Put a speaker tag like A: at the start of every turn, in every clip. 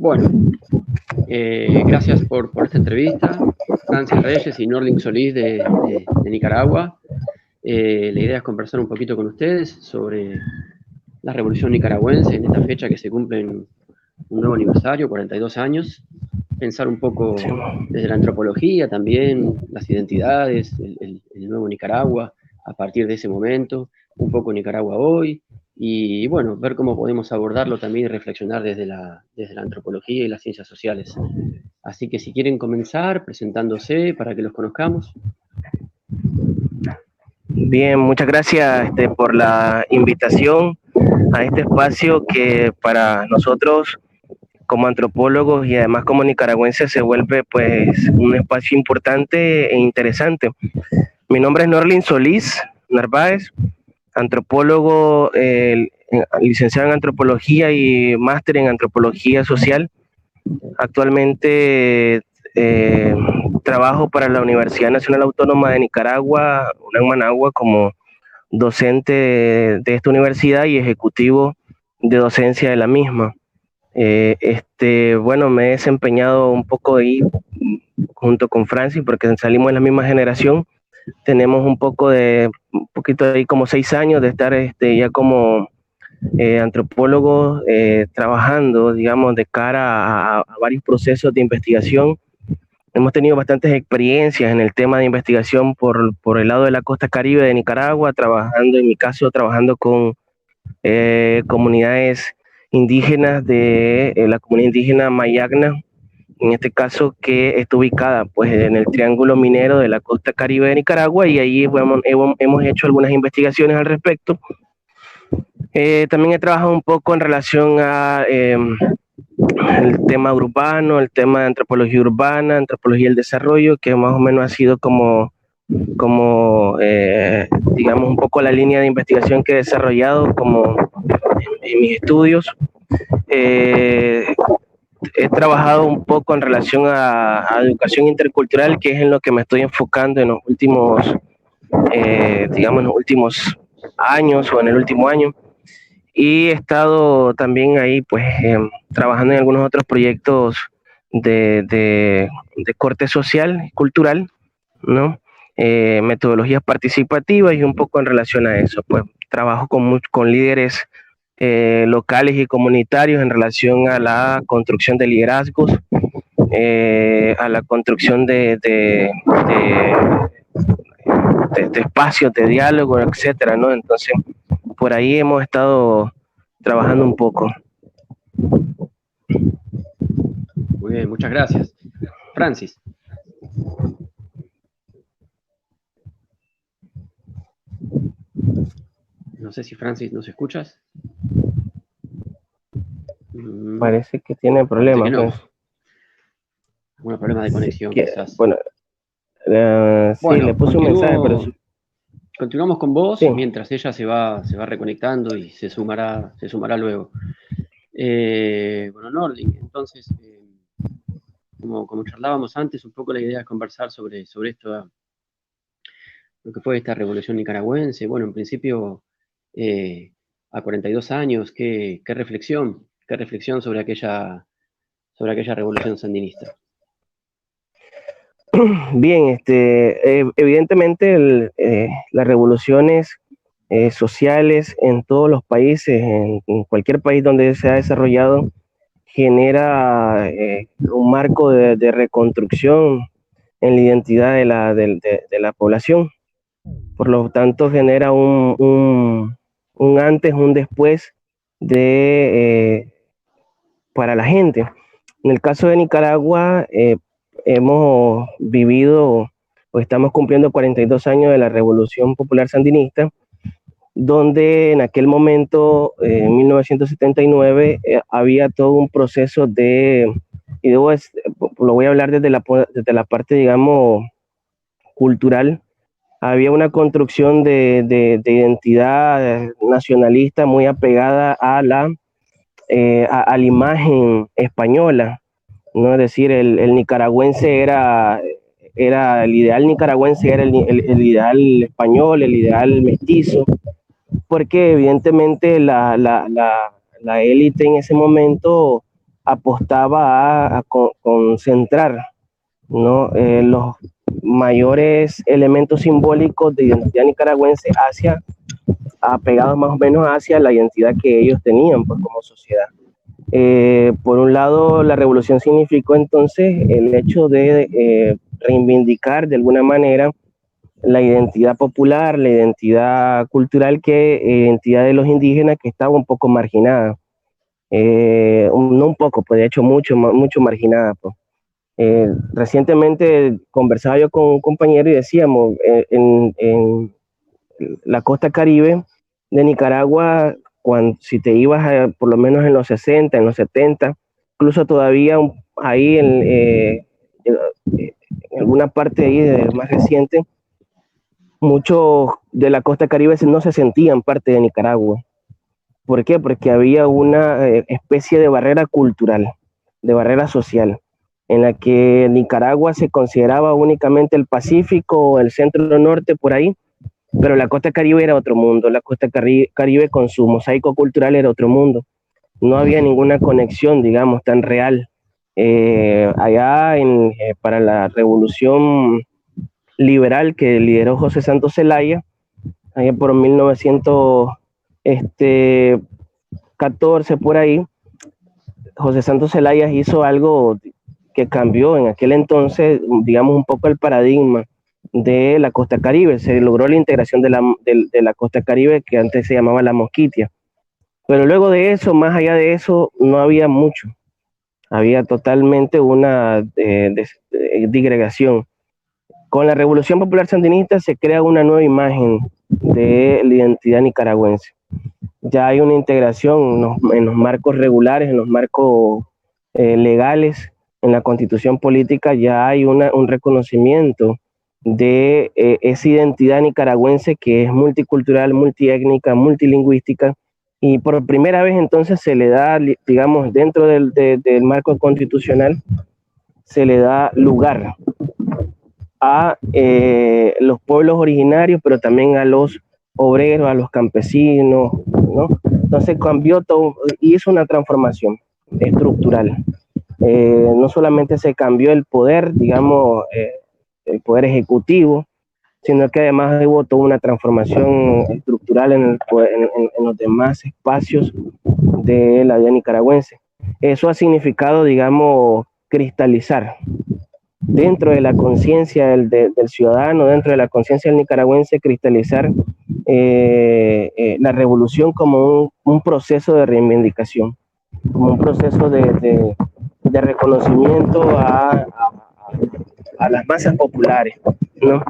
A: Bueno, gracias por esta entrevista, Francis Reyes y Norling Solís de Nicaragua. La idea es conversar un poquito con ustedes sobre la Revolución Nicaragüense en esta fecha que se cumplen un nuevo aniversario, 42 años. Pensar un poco desde la antropología también, las identidades, el nuevo Nicaragua a partir de ese momento, un poco Nicaragua hoy, y bueno, ver cómo podemos abordarlo también y reflexionar desde la antropología y las ciencias sociales. Así que si quieren comenzar presentándose para que los conozcamos.
B: Bien, muchas gracias por la invitación a este espacio que para nosotros como antropólogos y además como nicaragüenses se vuelve pues un espacio importante e interesante. Mi nombre es Norling Solís Narváez, antropólogo, licenciado en antropología y máster en antropología social. Actualmente trabajo para la Universidad Nacional Autónoma de Nicaragua, UNAM Managua, como docente de esta universidad y ejecutivo de docencia de la misma. Bueno, me he desempeñado un poco ahí junto con Francis, porque salimos de la misma generación. Tenemos un poquito ahí como 6 años de estar ya como antropólogos trabajando, digamos, de cara a varios procesos de investigación. Hemos tenido bastantes experiencias en el tema de investigación por el lado de la costa caribe de Nicaragua, trabajando, en mi caso, trabajando con comunidades indígenas de la comunidad indígena Mayagna, en este caso que está ubicada pues en el triángulo minero de la costa caribe de Nicaragua, y ahí hemos hecho algunas investigaciones al respecto. También he trabajado un poco en relación a el tema urbano, el tema de antropología urbana, antropología del desarrollo, que más o menos ha sido como digamos, un poco la línea de investigación que he desarrollado como en mis estudios. He trabajado un poco en relación a educación intercultural, que es en lo que me estoy enfocando en los últimos, digamos, en los últimos años o en el último año. Y he estado también ahí, pues, trabajando en algunos otros proyectos de corte social y cultural, ¿no? Metodologías participativas y un poco en relación a eso. Pues trabajo con líderes locales y comunitarios en relación a la construcción de liderazgos, a la construcción de espacios de diálogo, etcétera, ¿no? Entonces, por ahí hemos estado trabajando un poco.
A: Muy bien, muchas gracias. Francis. No sé si Francis nos escuchas.
B: Parece que tiene problemas.
A: No.
B: Pues.
A: Algún problema de conexión, quizás.
B: Bueno, sí, le puse un mensaje, pero...
A: Continuamos con vos, sí, mientras ella se va reconectando y se sumará luego. Bueno, Norling, entonces, como charlábamos antes, un poco la idea es conversar sobre esto, lo que fue esta revolución nicaragüense. Bueno, en principio, a 42 años, ¿qué reflexión sobre aquella revolución sandinista?
B: Bien, evidentemente las revoluciones sociales en todos los países, en cualquier país donde se ha desarrollado, genera un marco de reconstrucción en la identidad de la población. Por lo tanto, genera un antes, un después para la gente. En el caso de Nicaragua, hemos vivido, o estamos cumpliendo 42 años de la Revolución Popular Sandinista, donde en aquel momento, en 1979, había todo un proceso y lo voy a hablar desde la parte, digamos, cultural. Había una construcción de identidad nacionalista muy apegada a la imagen española, ¿no? Es decir, el nicaragüense era el ideal nicaragüense, era el ideal español, el ideal mestizo, porque evidentemente la élite en ese momento apostaba a concentrar, ¿no? Los mayores elementos simbólicos de identidad nicaragüense apegados más o menos hacia la identidad que ellos tenían, pues, como sociedad. Por un lado, la revolución significó entonces el hecho de reivindicar de alguna manera la identidad popular, la identidad cultural, identidad de los indígenas, que estaba un poco marginada. No un poco, pues de hecho mucho marginada. Pues. Recientemente conversaba yo con un compañero y decíamos, en la costa caribe de Nicaragua, si te ibas por lo menos en los 60, en los 70, incluso todavía ahí en alguna parte ahí más reciente, muchos de la costa caribe no se sentían parte de Nicaragua. ¿Por qué? Porque había una especie de barrera cultural, de barrera social, en la que Nicaragua se consideraba únicamente el Pacífico, el centro norte, por ahí, pero la costa caribe era otro mundo. La costa caribe con su mosaico cultural era otro mundo. No había ninguna conexión, digamos, tan real. Allá para la revolución liberal que lideró José Santos Zelaya, allá por 1914 por ahí, José Santos Zelaya hizo algo que cambió en aquel entonces, digamos, un poco el paradigma de la costa caribe. Se logró la integración de la costa caribe, que antes se llamaba la Mosquitia. Pero luego de eso, más allá de eso, no había mucho. Había totalmente una disgregación. Con la Revolución Popular Sandinista se crea una nueva imagen de la identidad nicaragüense. Ya hay una integración en los marcos regulares, en los marcos legales, en la constitución política, ya hay un reconocimiento de esa identidad nicaragüense que es multicultural, multiétnica, multilingüística, y por primera vez entonces se le da, digamos, dentro del marco constitucional, se le da lugar a los pueblos originarios, pero también a los obreros, a los campesinos, ¿no? Entonces cambió todo y hizo una transformación estructural. No solamente se cambió el poder, digamos, el poder ejecutivo, sino que además hubo toda una transformación estructural en los demás espacios de la vida nicaragüense. Eso ha significado, digamos, cristalizar dentro de la conciencia del ciudadano, dentro de la conciencia del nicaragüense, cristalizar la revolución como un proceso de reivindicación, como un proceso de reconocimiento a las masas populares, ¿no?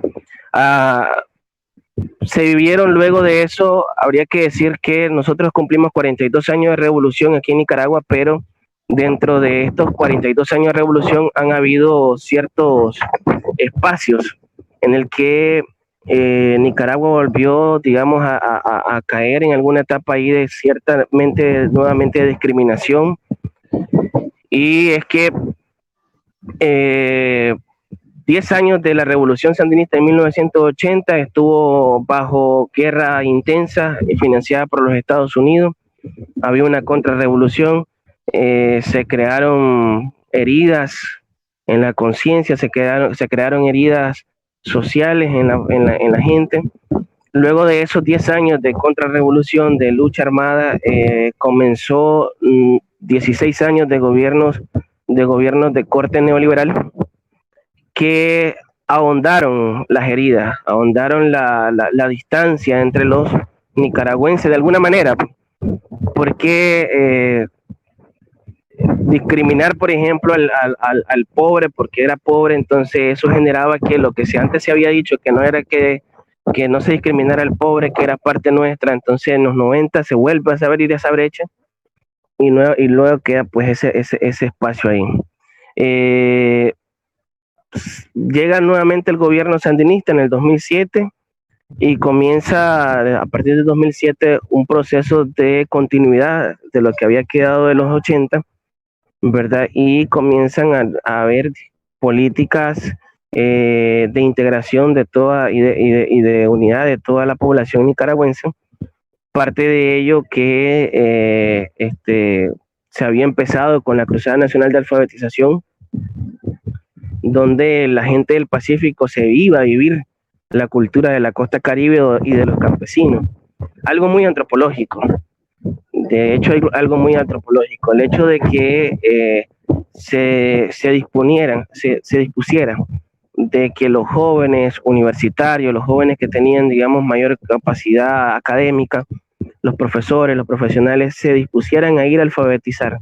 B: Se vivieron luego de eso, habría que decir que nosotros cumplimos 42 años de revolución aquí en Nicaragua, pero dentro de estos 42 años de revolución han habido ciertos espacios en el que Nicaragua volvió, digamos, a caer en alguna etapa ahí de nuevamente de discriminación. Y es que 10 años de la Revolución Sandinista en 1980 estuvo bajo guerra intensa financiada por los Estados Unidos. Había una contrarrevolución, se crearon heridas en la conciencia, se crearon heridas sociales en la gente. Luego de esos 10 años de contrarrevolución, de lucha armada, comenzó 16 años de gobiernos de corte neoliberal que ahondaron las heridas, ahondaron la distancia entre los nicaragüenses de alguna manera, porque discriminar, por ejemplo, al pobre porque era pobre, entonces eso generaba que lo que antes se había dicho, que no era que no se discriminara al pobre, que era parte nuestra, entonces en los 90 se vuelve a abrir esa brecha y luego queda pues ese espacio ahí. Llega nuevamente el gobierno sandinista en el 2007 y comienza a partir del 2007 un proceso de continuidad de lo que había quedado de los 80, ¿verdad? Y comienzan a haber políticas de integración de toda y de unidad de toda la población nicaragüense. Parte de ello que se había empezado con la Cruzada Nacional de Alfabetización, donde la gente del Pacífico se iba a vivir la cultura de la costa Caribe y de los campesinos. Algo muy antropológico. De hecho, algo muy antropológico. El hecho de que se dispusieran de que los jóvenes universitarios, los jóvenes que tenían, digamos, mayor capacidad académica, los profesores, los profesionales, se dispusieran a ir a alfabetizar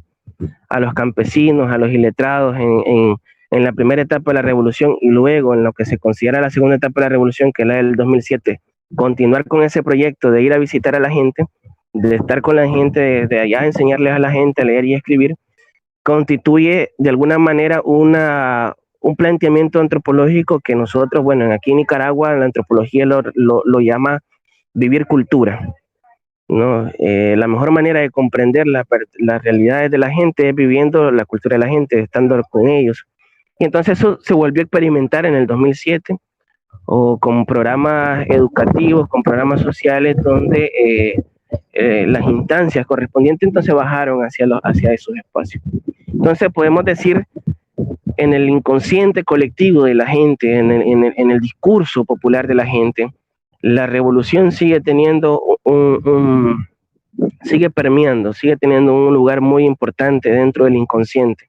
B: a los campesinos, a los iletrados en la primera etapa de la revolución, y luego en lo que se considera la segunda etapa de la revolución, que es la del 2007, continuar con ese proyecto de ir a visitar a la gente, de estar con la gente de allá, enseñarles a la gente a leer y escribir, constituye de alguna manera un planteamiento antropológico que nosotros, bueno, aquí en Nicaragua la antropología lo llama vivir cultura, ¿no? La mejor manera de comprender las realidades de la gente es viviendo la cultura de la gente, estando con ellos. Y entonces eso se volvió a experimentar en el 2007, o con programas educativos, con programas sociales, donde las instancias correspondientes entonces bajaron hacia esos espacios. Entonces podemos decir, en el inconsciente colectivo de la gente, en el discurso popular de la gente, la revolución sigue teniendo sigue permeando, sigue teniendo un lugar muy importante dentro del inconsciente.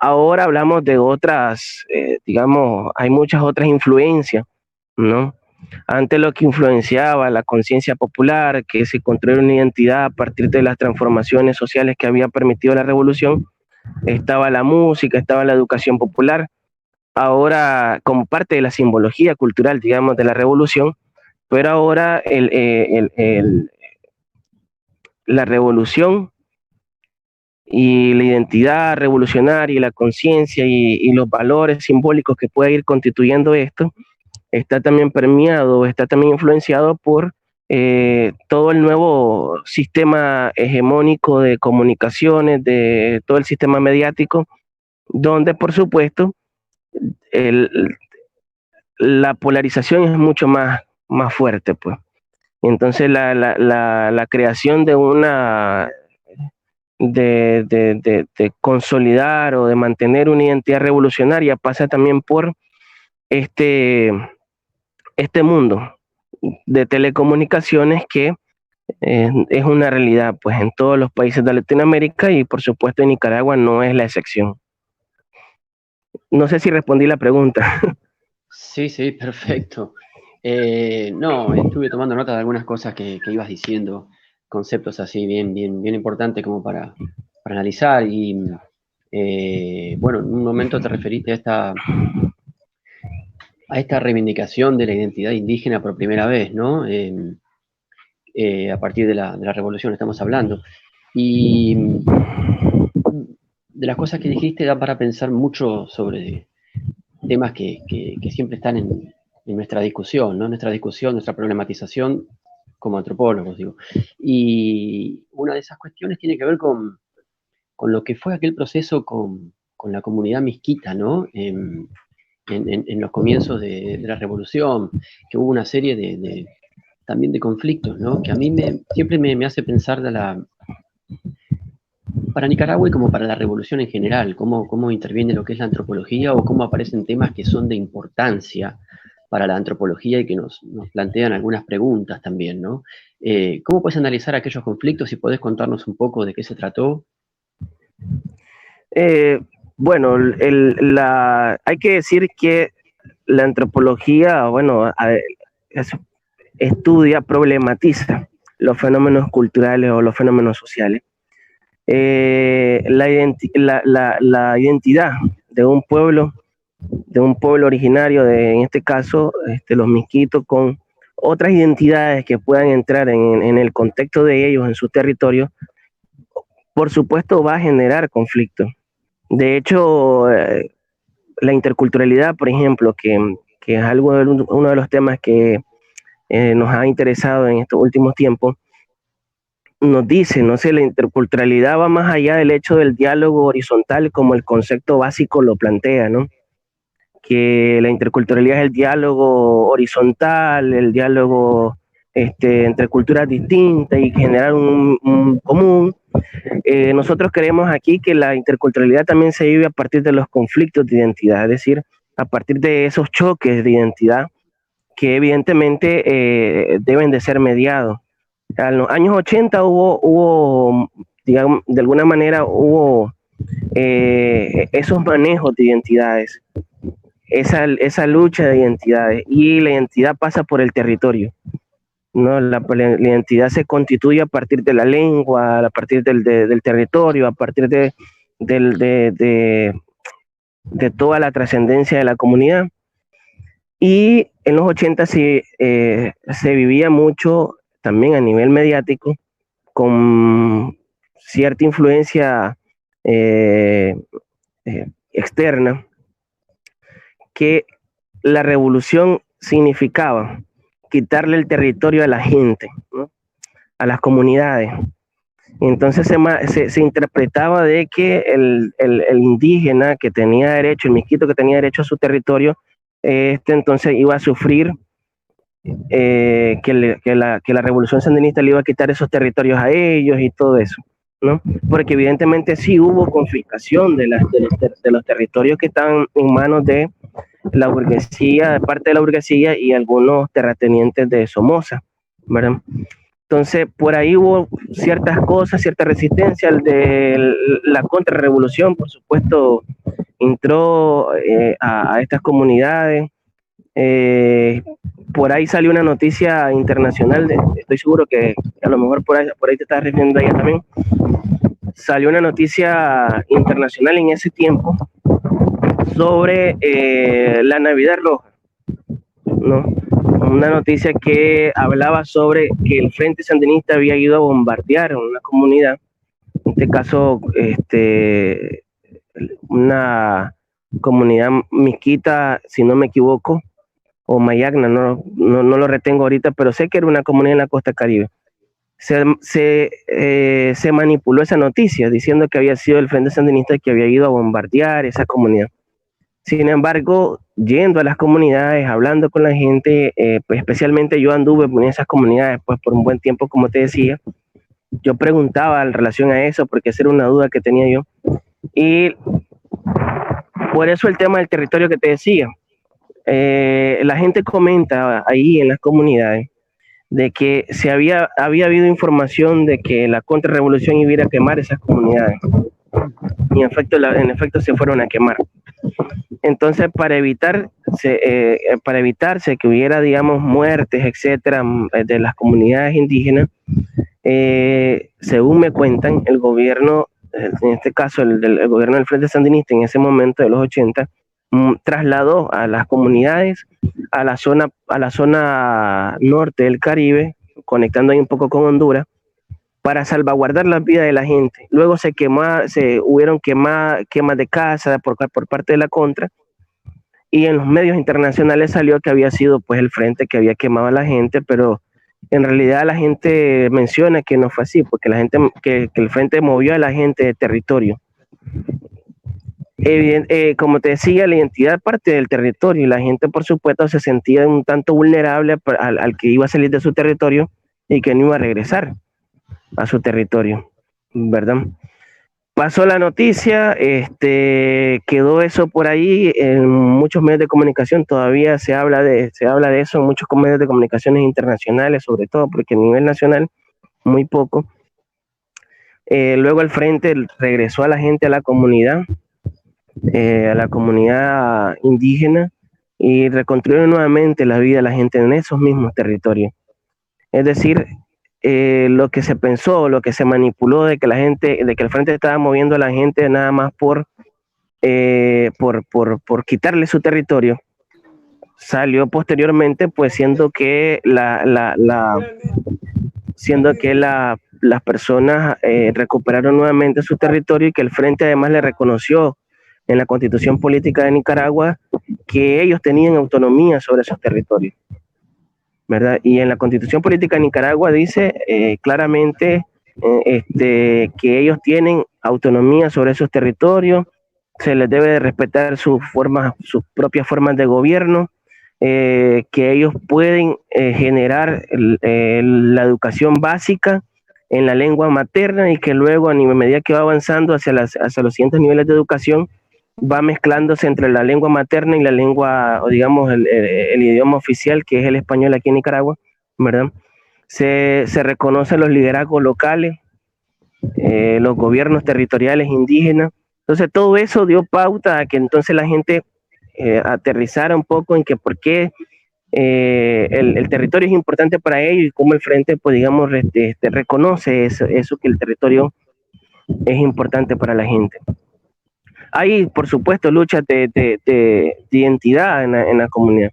B: Ahora hablamos de otras, digamos, hay muchas otras influencias, ¿no? Antes lo que influenciaba la conciencia popular, que se construyó una identidad a partir de las transformaciones sociales que había permitido la revolución, estaba la música, estaba la educación popular. Ahora, como parte de la simbología cultural, digamos, de la revolución, pero ahora la revolución y la identidad revolucionaria y la conciencia y los valores simbólicos que puede ir constituyendo esto, está también permeado, está también influenciado por todo el nuevo sistema hegemónico de comunicaciones, de todo el sistema mediático, donde por supuesto la polarización es mucho más fuerte, pues. Entonces la creación de de consolidar o de mantener una identidad revolucionaria pasa también por este mundo de telecomunicaciones que es una realidad pues en todos los países de Latinoamérica, y por supuesto en Nicaragua no es la excepción. No sé si respondí la pregunta.
A: Sí, sí, perfecto. No, estuve tomando nota de algunas cosas que ibas diciendo, conceptos así bien importantes como para analizar. Y bueno, en un momento te referiste a esta reivindicación de la identidad indígena por primera vez, ¿no? A partir de la revolución estamos hablando. Y de las cosas que dijiste da para pensar mucho sobre temas que siempre están en nuestra discusión, ¿no? Nuestra discusión, nuestra problematización como antropólogos, digo. Y una de esas cuestiones tiene que ver con lo que fue aquel proceso con la comunidad misquita, ¿no? En los comienzos de la revolución, que hubo una serie también de conflictos, ¿no? Que a mí siempre me hace pensar para Nicaragua y como para la revolución en general, cómo interviene lo que es la antropología o cómo aparecen temas que son de importancia para la antropología y que nos plantean algunas preguntas también, ¿no? ¿Cómo puedes analizar aquellos conflictos y podés contarnos un poco de qué se trató?
B: Bueno, hay que decir que la antropología, bueno, estudia, problematiza los fenómenos culturales o los fenómenos sociales. La identidad de un pueblo originario, en este caso los misquitos, con otras identidades que puedan entrar en el contexto de ellos, en su territorio, por supuesto va a generar conflictos. De hecho, la interculturalidad, por ejemplo, que es uno de los temas que nos ha interesado en estos últimos tiempos, nos dice, no sé, la interculturalidad va más allá del hecho del diálogo horizontal, como el concepto básico lo plantea, ¿no? Que la interculturalidad es el diálogo horizontal, el diálogo entre culturas distintas y generar un común, Nosotros creemos aquí que la interculturalidad también se vive a partir de los conflictos de identidad, es decir, a partir de esos choques de identidad que evidentemente deben de ser mediados. En los años 80 hubo digamos, de alguna manera hubo esos manejos de identidades, esa lucha de identidades, y la identidad pasa por el territorio, ¿no? La identidad se constituye a partir de la lengua, a partir del territorio, a partir de toda la trascendencia de la comunidad. Y en los 80 se vivía mucho también a nivel mediático, con cierta influencia externa, que la revolución significaba quitarle el territorio a la gente, ¿no? A las comunidades. Entonces se interpretaba de que el indígena que tenía derecho, el misquito que tenía derecho a su territorio, entonces iba a sufrir que la revolución sandinista le iba a quitar esos territorios a ellos y todo eso, ¿no? Porque evidentemente sí hubo confiscación de los territorios que estaban en manos de la burguesía, de parte de la burguesía y algunos terratenientes de Somoza, ¿verdad? Entonces, por ahí hubo ciertas cosas, cierta resistencia. De la contrarrevolución, por supuesto, entró a estas comunidades. Por ahí salió una noticia internacional, estoy seguro que a lo mejor por ahí te estás refiriendo a ella también. Salió una noticia internacional en ese tiempo sobre la Navidad Roja, ¿no? Una noticia que hablaba sobre que el Frente Sandinista había ido a bombardear una comunidad, en este caso una comunidad misquita, si no me equivoco, o Mayagna, no lo retengo ahorita, pero sé que era una comunidad en la costa Caribe. Se manipuló esa noticia diciendo que había sido el Frente Sandinista que había ido a bombardear esa comunidad. Sin embargo, yendo a las comunidades, hablando con la gente, pues especialmente yo anduve en esas comunidades pues por un buen tiempo, como te decía. Yo preguntaba en relación a eso, porque esa era una duda que tenía yo. Y por eso el tema del territorio que te decía. La gente comenta ahí en las comunidades de que había habido información de que la contrarrevolución iba a ir a quemar esas comunidades. Y en efecto se fueron a quemar. Entonces, para evitarse que hubiera, digamos, muertes, etcétera, de las comunidades indígenas, según me cuentan, el gobierno, en este caso el gobierno del Frente Sandinista en ese momento de los 80, trasladó a las comunidades a la zona norte del Caribe, conectando ahí un poco con Honduras, para salvaguardar la vida de la gente. Luego hubieron quemas de casa por parte de la contra, y en los medios internacionales salió que había sido pues el frente que había quemado a la gente, pero en realidad la gente menciona que no fue así, porque que el frente movió a la gente de territorio. Como te decía, la identidad parte del territorio, y la gente por supuesto se sentía un tanto vulnerable al que iba a salir de su territorio y que no iba a regresar a su territorio, ¿verdad? Pasó la noticia, quedó eso por ahí en muchos medios de comunicación. Todavía se habla de eso en muchos medios de comunicaciones internacionales, sobre todo, porque a nivel nacional muy poco. Luego el frente regresó a la gente, a la comunidad indígena, y reconstruyeron nuevamente la vida de la gente en esos mismos territorios. Es decir, lo que se pensó, lo que se manipuló de que el frente estaba moviendo a la gente nada más por quitarle su territorio, salió posteriormente, pues siendo que las personas recuperaron nuevamente su territorio, y que el frente además le reconoció en la Constitución Política de Nicaragua que ellos tenían autonomía sobre esos territorios, ¿verdad? Y en la Constitución Política de Nicaragua dice claramente que ellos tienen autonomía sobre esos territorios, se les debe de respetar sus propias formas de gobierno, que ellos pueden generar la educación básica en la lengua materna y que luego a medida que va avanzando hacia los siguientes niveles de educación va mezclándose entre la lengua materna y la lengua, o digamos, el idioma oficial, que es el español aquí en Nicaragua, ¿verdad? Se reconocen los liderazgos locales, los gobiernos territoriales indígenas. Entonces todo eso dio pauta a que entonces la gente aterrizara un poco en que por qué el territorio es importante para ellos y cómo el frente, pues digamos, reconoce eso que el territorio es importante para la gente. Hay, por supuesto, luchas de identidad en la comunidad.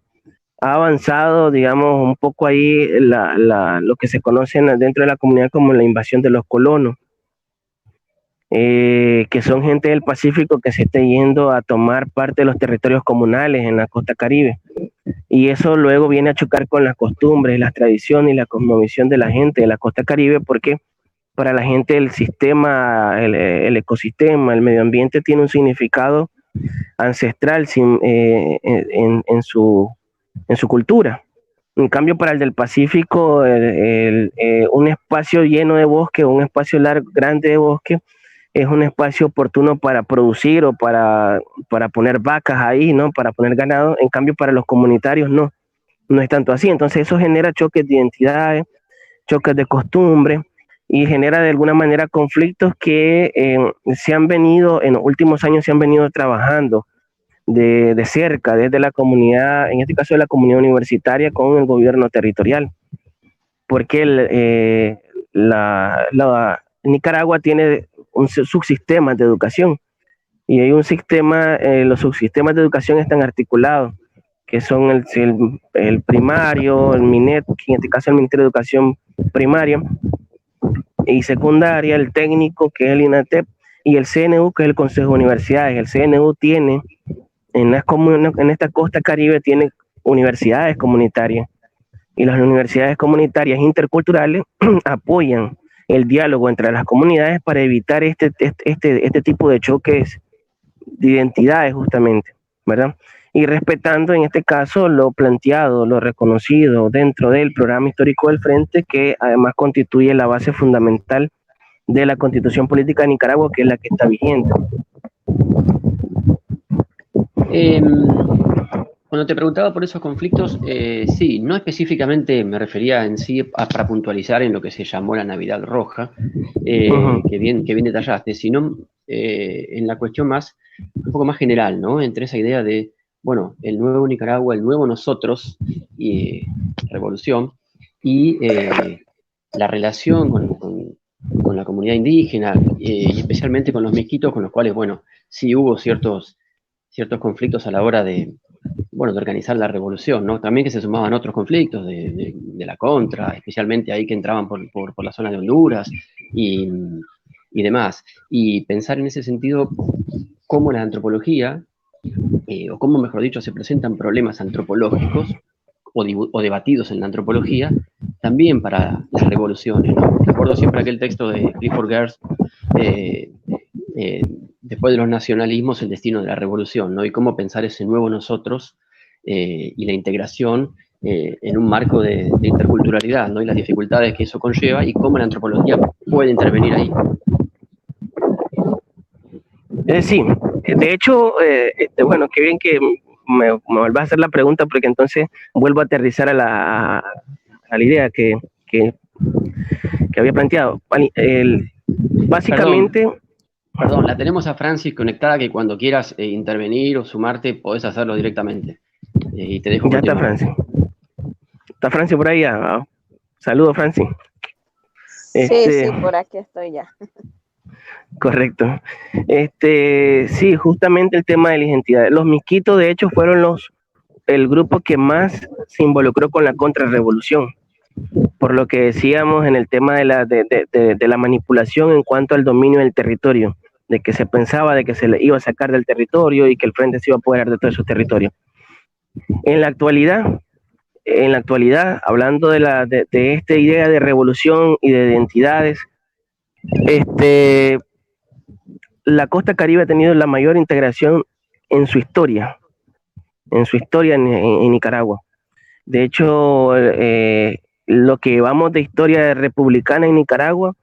B: Ha avanzado, digamos, un poco ahí lo que se conoce dentro de la comunidad como la invasión de los colonos, que son gente del Pacífico que se está yendo a tomar parte de los territorios comunales en la costa Caribe. Y eso luego viene a chocar con las costumbres, las tradiciones y la cosmovisión de la gente de la costa Caribe, porque para la gente el sistema, el ecosistema, el medio ambiente tiene un significado ancestral en su cultura. En cambio, para el del Pacífico, un espacio lleno de bosque, un espacio grande de bosque, es un espacio oportuno para producir o para poner vacas ahí, ¿no? Para poner ganado. En cambio, para los comunitarios no es tanto así. Entonces eso genera choques de identidades, choques de costumbre y genera de alguna manera conflictos que en los últimos años se han venido trabajando de cerca, desde la comunidad, en este caso de la comunidad universitaria con el gobierno territorial. Porque Nicaragua tiene un subsistema de educación y hay un sistema, los subsistemas de educación están articulados, que son el primario, el MINET, que en este caso el Ministerio de Educación Primaria y Secundaria, el técnico, que es el INATEP, y el CNU, que es el Consejo de Universidades. El CNU tiene, en esta costa Caribe, tiene universidades comunitarias, y las universidades comunitarias interculturales apoyan el diálogo entre las comunidades para evitar este tipo de choques de identidades justamente, ¿verdad? Y respetando en este caso lo planteado, lo reconocido dentro del programa histórico del Frente, que además constituye la base fundamental de la Constitución Política de Nicaragua, que es la que está vigente.
A: Cuando te preguntaba por esos conflictos, sí, no específicamente me refería en sí para puntualizar en lo que se llamó la Navidad Roja, que bien detallaste, sino en la cuestión un poco más general, ¿no? Entre esa idea de, bueno, el nuevo Nicaragua, el nuevo nosotros, revolución, y la relación con la comunidad indígena, y especialmente con los misquitos, con los cuales, bueno, sí hubo ciertos conflictos a la hora de organizar la revolución, ¿no? También que se sumaban otros conflictos de la contra, especialmente ahí que entraban por la zona de Honduras y demás. Y pensar en ese sentido cómo la antropología, o cómo, mejor dicho, se presentan problemas antropológicos o debatidos en la antropología, también para las revoluciones, ¿no? Recuerdo siempre aquel texto de Clifford Geertz, después de los nacionalismos, el destino de la revolución, ¿no? Y cómo pensar ese nuevo nosotros y la integración en un marco de interculturalidad, ¿no? Y las dificultades que eso conlleva y cómo la antropología puede intervenir ahí.
B: Sí, de hecho, bueno, qué bien que me vuelvas a hacer la pregunta, porque entonces vuelvo a aterrizar a la idea que había planteado. Básicamente...
A: Perdón, la tenemos a Francis conectada, que cuando quieras intervenir o sumarte, podés hacerlo directamente. Y te dejo.
B: Ya está Francis. ¿Está Francis por ahí? Saludos, Francis.
C: Sí, por aquí estoy ya.
B: Correcto. Sí, justamente el tema de la identidad. Los misquitos, de hecho, fueron el grupo que más se involucró con la contrarrevolución, por lo que decíamos en el tema de la manipulación en cuanto al dominio del territorio, de que se pensaba de que se le iba a sacar del territorio y que el frente se iba a apoderar de todo esos territorios. En la actualidad, hablando de esta idea de revolución y de identidades, la costa Caribe ha tenido la mayor integración en su historia en Nicaragua. De hecho, lo que vamos de historia republicana en Nicaragua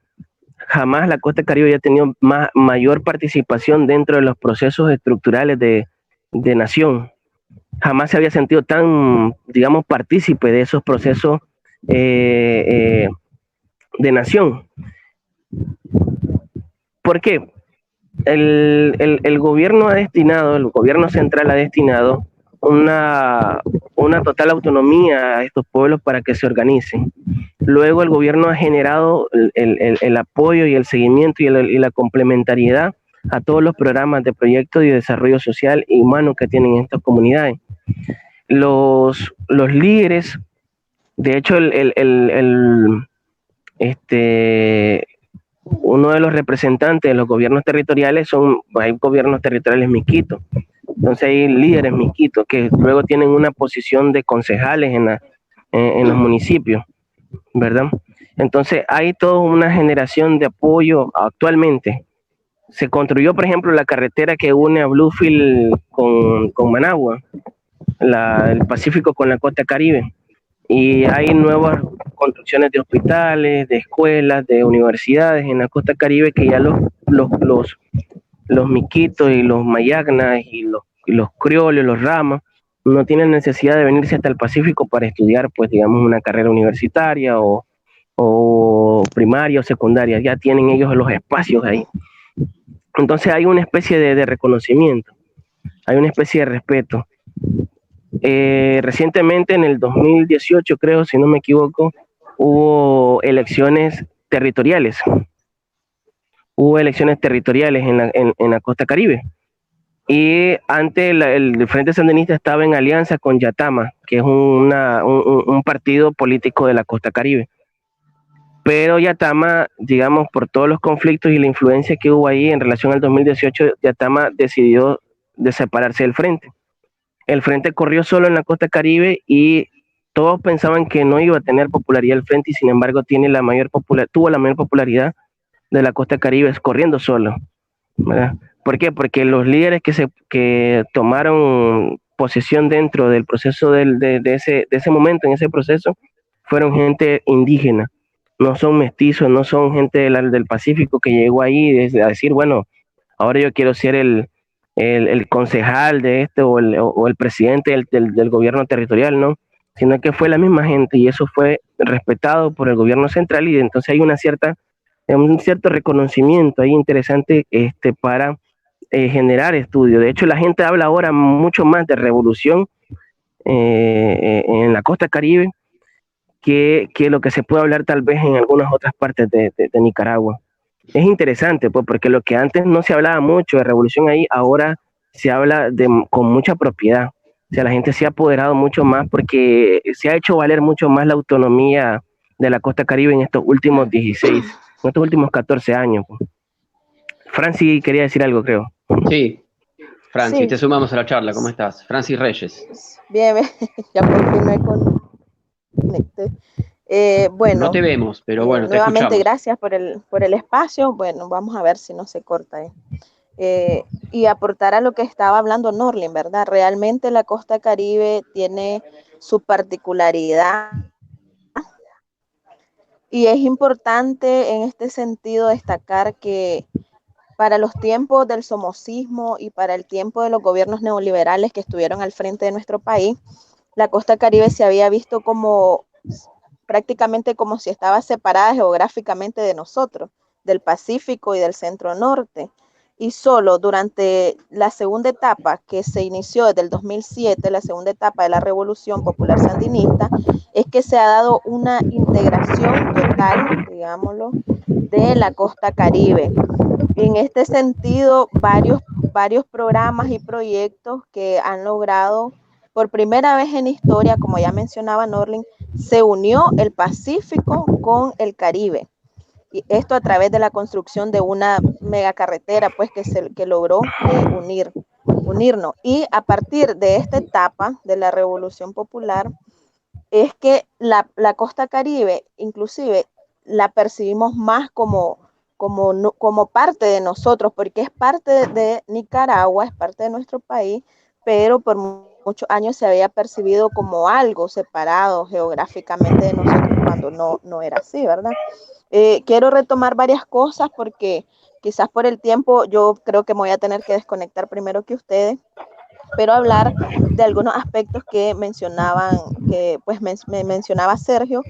B: jamás la costa Caribe había tenido mayor participación dentro de los procesos estructurales de nación. Jamás se había sentido tan, digamos, partícipe de esos procesos de nación. ¿Por qué? El gobierno el gobierno central ha destinado una total autonomía a estos pueblos para que se organicen. Luego el gobierno ha generado el apoyo y el seguimiento y la complementariedad a todos los programas de proyectos y desarrollo social y humano que tienen estas comunidades. Los líderes, de hecho, uno de los representantes de los gobiernos territoriales hay gobiernos territoriales miquitos. Entonces hay líderes miquitos que luego tienen una posición de concejales en los municipios, ¿verdad? Entonces hay toda una generación de apoyo actualmente. Se construyó, por ejemplo, la carretera que une a Bluefield con Managua, el Pacífico con la costa Caribe. Y hay nuevas construcciones de hospitales, de escuelas, de universidades en la costa Caribe que ya los miquitos y los mayagnas y los criollos, los ramas, no tienen necesidad de venirse hasta el Pacífico para estudiar, pues, digamos, una carrera universitaria o primaria o secundaria. Ya tienen ellos los espacios ahí. Entonces hay una especie de reconocimiento, hay una especie de respeto. Recientemente, en el 2018, creo, si no me equivoco, hubo elecciones territoriales. Hubo elecciones territoriales en la costa Caribe. Y antes el Frente Sandinista estaba en alianza con Yatama, que es un partido político de la costa Caribe. Pero Yatama, digamos, por todos los conflictos y la influencia que hubo ahí en relación al 2018, Yatama decidió de separarse del frente. El frente corrió solo en la costa Caribe y todos pensaban que no iba a tener popularidad el frente y sin embargo tuvo la mayor popularidad de la costa Caribe corriendo solo, ¿verdad? ¿Por qué? Porque los líderes que tomaron posesión dentro del proceso de ese momento, en ese proceso, fueron gente indígena, no son mestizos, no son gente del Pacífico que llegó ahí a decir, bueno, ahora yo quiero ser el concejal de o el presidente del gobierno territorial, ¿no? Sino que fue la misma gente y eso fue respetado por el gobierno central y entonces hay un cierto reconocimiento ahí interesante para generar estudios. De hecho, la gente habla ahora mucho más de revolución en la costa Caribe que lo que se puede hablar tal vez en algunas otras partes de Nicaragua. Es interesante, pues, porque lo que antes no se hablaba mucho de revolución ahí, ahora se habla con mucha propiedad. O sea, la gente se ha apoderado mucho más porque se ha hecho valer mucho más la autonomía de la costa Caribe en estos últimos 14 años. Francis quería decir algo, creo.
A: Sí, Francis,
C: Sí.
A: te sumamos a la charla. ¿Cómo estás? Francis Reyes.
C: Bien, ya por fin me conecté. Bueno,
A: no te vemos, pero bueno, te
C: nuevamente
A: escuchamos.
C: Gracias por el espacio. Bueno, vamos a ver si no se corta. Y aportar a lo que estaba hablando Norlin, ¿verdad? Realmente la costa Caribe tiene su particularidad y es importante en este sentido destacar que para los tiempos del somocismo y para el tiempo de los gobiernos neoliberales que estuvieron al frente de nuestro país, la costa Caribe se había visto prácticamente como si estaba separada geográficamente de nosotros, del Pacífico y del Centro Norte. Y solo durante la segunda etapa que se inició desde el 2007, la segunda etapa de la Revolución Popular Sandinista, es que se ha dado una integración total, digámoslo, de la costa Caribe. En este sentido, varios programas y proyectos que han logrado, por primera vez en historia, como ya mencionaba Norlin, se unió el Pacífico con el Caribe. Y esto a través de la construcción de una megacarretera, pues, que logró unirnos. Y a partir de esta etapa de la Revolución Popular, es que la costa Caribe, inclusive, la percibimos más como parte de nosotros, porque es parte de Nicaragua, es parte de nuestro país, pero por muchos años se había percibido como algo separado geográficamente de nosotros cuando no era así, ¿verdad? Quiero retomar varias cosas porque quizás por el tiempo yo creo que me voy a tener que desconectar primero que ustedes, pero hablar de algunos aspectos que mencionaban, que pues me mencionaba Sergio,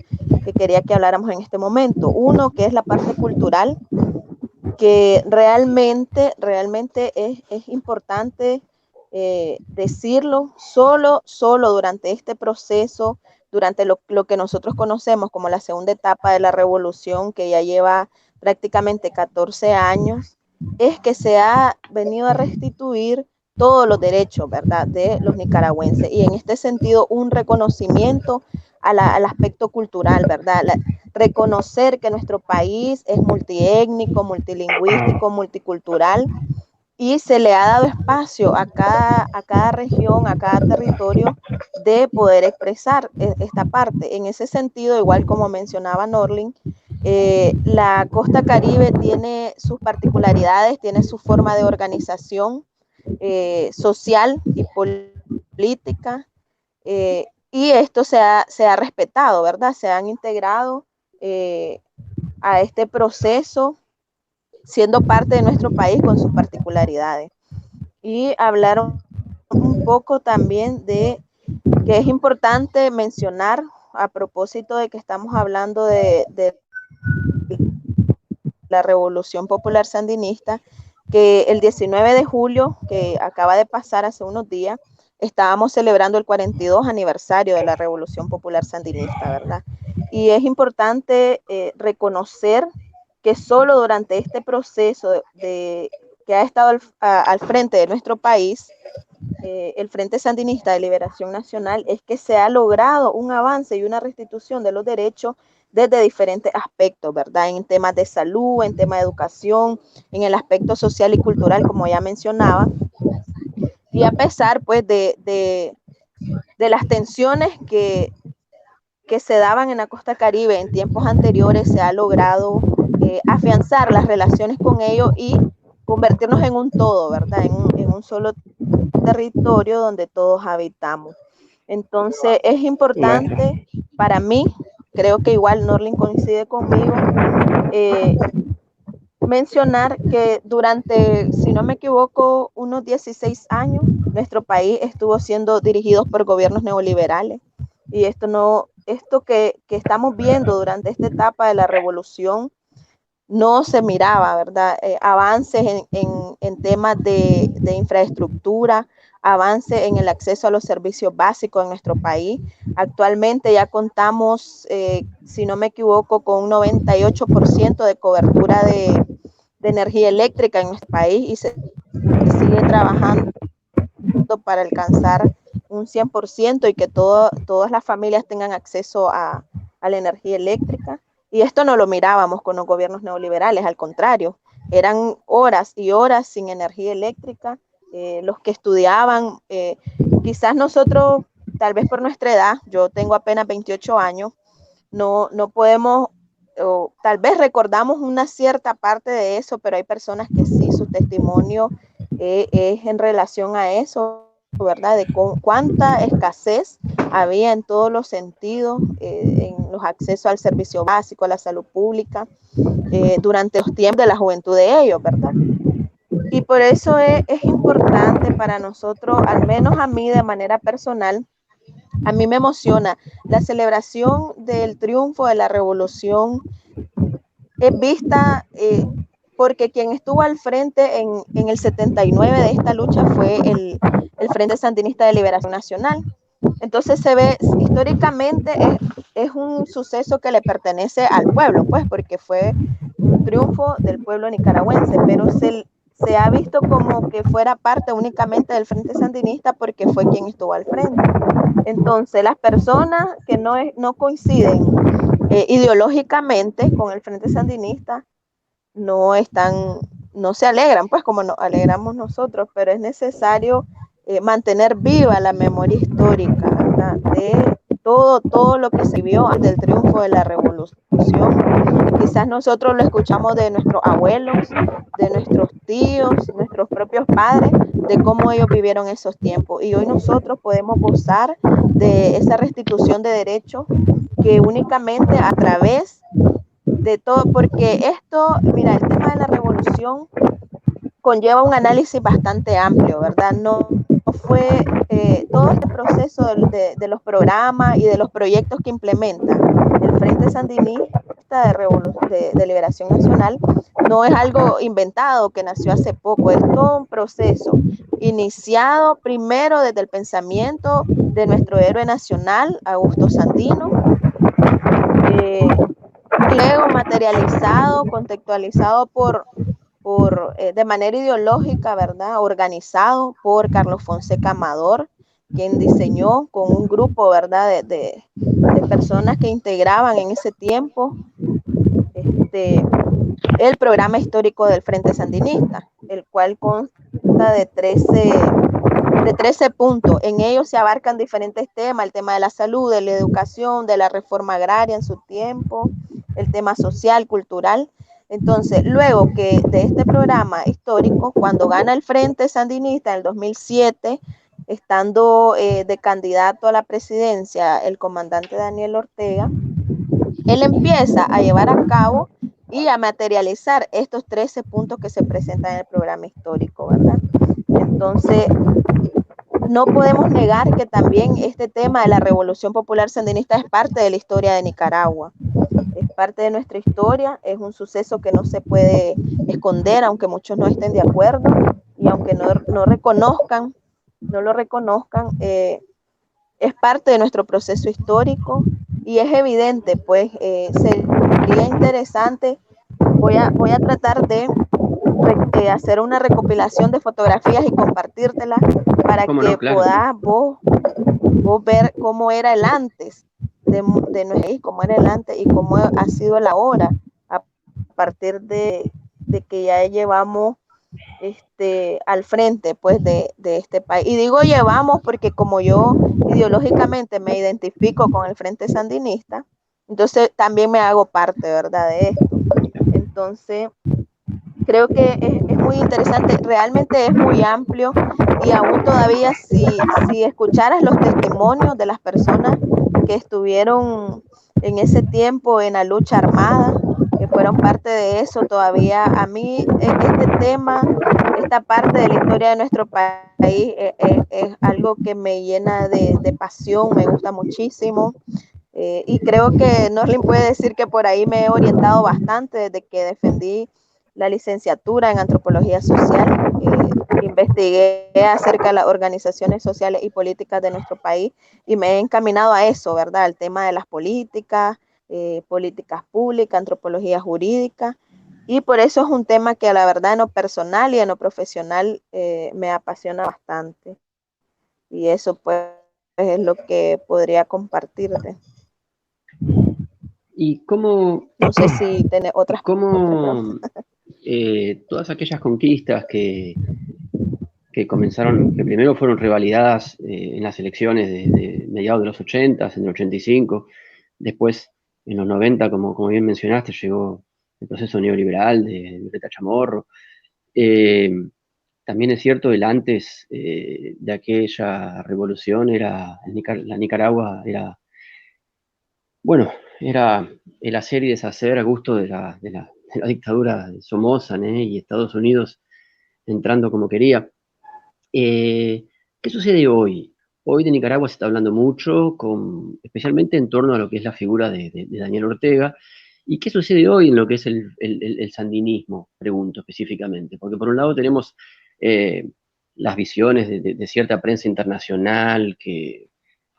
C: que quería que habláramos en este momento. Uno, que es la parte cultural, que realmente es importante decirlo, solo durante este proceso, durante lo que nosotros conocemos como la segunda etapa de la revolución, que ya lleva prácticamente 14 años, es que se ha venido a restituir todos los derechos, ¿verdad?, de los nicaragüenses. Y en este sentido, un reconocimiento al aspecto cultural, ¿verdad? Reconocer que nuestro país es multiétnico, multilingüístico, multicultural, y se le ha dado espacio a cada región, a cada territorio, de poder expresar esta parte. En ese sentido, igual como mencionaba Norling, la costa Caribe tiene sus particularidades, tiene su forma de organización social y política, y esto se ha respetado, ¿verdad? Se han integrado a este proceso, siendo parte de nuestro país con sus particularidades. Y hablaron un poco también de que es importante mencionar, a propósito de que estamos hablando de la Revolución Popular Sandinista, que el 19 de julio, que acaba de pasar hace unos días, estábamos celebrando el 42 aniversario de la Revolución Popular Sandinista, ¿verdad? Y es importante reconocer que solo durante este proceso que ha estado al frente de nuestro país, el Frente Sandinista de Liberación Nacional, es que se ha logrado un avance y una restitución de los derechos desde diferentes aspectos, ¿verdad? En temas de salud, en temas de educación, en el aspecto social y cultural, como ya mencionaba. Y a pesar, pues, de las tensiones que se daban en la costa Caribe en tiempos anteriores, se ha logrado afianzar las relaciones con ellos y convertirnos en un todo, ¿verdad? En un solo territorio donde todos habitamos. Entonces es importante para mí, creo que igual Norling coincide conmigo, mencionar que durante, si no me equivoco, unos 16 años, nuestro país estuvo siendo dirigido por gobiernos neoliberales, y esto que estamos viendo durante esta etapa de la revolución no se miraba, ¿verdad? Avances en temas de infraestructura, avances en el acceso a los servicios básicos en nuestro país. Actualmente ya contamos, si no me equivoco, con un 98% de cobertura de energía eléctrica en nuestro país, y se sigue trabajando para alcanzar un 100% y que todas las familias tengan acceso a la energía eléctrica. Y esto no lo mirábamos con los gobiernos neoliberales, al contrario, eran horas y horas sin energía eléctrica. Los que estudiaban, quizás nosotros, tal vez por nuestra edad, yo tengo apenas 28 años, no podemos, o tal vez recordamos una cierta parte de eso, pero hay personas que sí, su testimonio es en relación a eso, ¿verdad? De cuánta escasez había en todos los sentidos, en los accesos al servicio básico, a la salud pública, durante los tiempos de la juventud de ellos, ¿verdad? Y por eso es importante para nosotros, al menos a mí de manera personal, a mí me emociona la celebración del triunfo de la revolución, es vista porque quien estuvo al frente en el 79 de esta lucha fue el Frente Sandinista de Liberación Nacional. Entonces se ve, históricamente es un suceso que le pertenece al pueblo, pues, porque fue un triunfo del pueblo nicaragüense, pero se ha visto como que fuera parte únicamente del Frente Sandinista porque fue quien estuvo al frente. Entonces las personas que no coinciden ideológicamente con el Frente Sandinista no se alegran, pues, como nos alegramos nosotros, pero es necesario mantener viva la memoria histórica, ¿verdad?, de todo lo que se vio antes del triunfo de la revolución. Quizás nosotros lo escuchamos de nuestros abuelos, de nuestros tíos, nuestros propios padres, de cómo ellos vivieron esos tiempos, y hoy nosotros podemos gozar de esa restitución de derechos que únicamente a través de todo, porque esto, mira, el tema de la revolución conlleva un análisis bastante amplio, ¿verdad? No fue todo este proceso de los programas y de los proyectos que implementa el Frente Sandinista de Liberación Nacional, no es algo inventado que nació hace poco, es todo un proceso iniciado primero desde el pensamiento de nuestro héroe nacional, Augusto Sandino, luego materializado, contextualizado de manera ideológica, ¿verdad? Organizado por Carlos Fonseca Amador, quien diseñó con un grupo, ¿verdad? De personas que integraban en ese tiempo el programa histórico del Frente Sandinista, el cual consta de 13 puntos. En ellos se abarcan diferentes temas, el tema de la salud, de la educación, de la reforma agraria en su tiempo, el tema social, cultural. Entonces, luego que de este programa histórico, cuando gana el Frente Sandinista en el 2007, estando de candidato a la presidencia el comandante Daniel Ortega, él empieza a llevar a cabo y a materializar estos 13 puntos que se presentan en el programa histórico, ¿verdad? Entonces, no podemos negar que también este tema de la Revolución Popular Sandinista es parte de la historia de Nicaragua. Es parte de nuestra historia, es un suceso que no se puede esconder, aunque muchos no estén de acuerdo y aunque no lo reconozcan, es parte de nuestro proceso histórico y es evidente, pues sería interesante, voy a tratar de hacer una recopilación de fotografías y compartírtelas para que puedas vos ver cómo era el antes de nuestro país, cómo era el antes y cómo ha sido el ahora, a partir de que ya llevamos al frente pues de este país. Y digo llevamos porque como yo ideológicamente me identifico con el Frente Sandinista, entonces también me hago parte, ¿verdad?, de esto. Entonces, creo que es muy interesante, realmente es muy amplio y aún todavía si escucharas los testimonios de las personas que estuvieron en ese tiempo en la lucha armada, que fueron parte de eso, todavía a mí este tema, esta parte de la historia de nuestro país es algo que me llena de pasión, me gusta muchísimo. Y creo que Norlin puede decir que por ahí me he orientado bastante desde que defendí la licenciatura en antropología social, investigué acerca de las organizaciones sociales y políticas de nuestro país y me he encaminado a eso, ¿verdad? Al tema de las políticas, políticas públicas, antropología jurídica, y por eso es un tema que la verdad en lo personal y en lo profesional me apasiona bastante. Y eso pues es lo que podría compartirte.
A: ¿Y cómo?
C: No sé si tenés otras
A: ¿Cómo todas aquellas conquistas que comenzaron, que primero fueron revalidadas en las elecciones de mediados de los 80, en el 85, después en los 90, como bien mencionaste, llegó el proceso neoliberal de Violeta Chamorro. También es cierto, el antes de aquella revolución la Nicaragua era, bueno, era el hacer y deshacer a gusto de la dictadura de Somoza, y Estados Unidos entrando como quería. ¿Qué sucede hoy? Hoy de Nicaragua se está hablando mucho, especialmente en torno a lo que es la figura de Daniel Ortega. ¿Y qué sucede hoy en lo que es el sandinismo? Pregunto específicamente. Porque por un lado tenemos las visiones de cierta prensa internacional que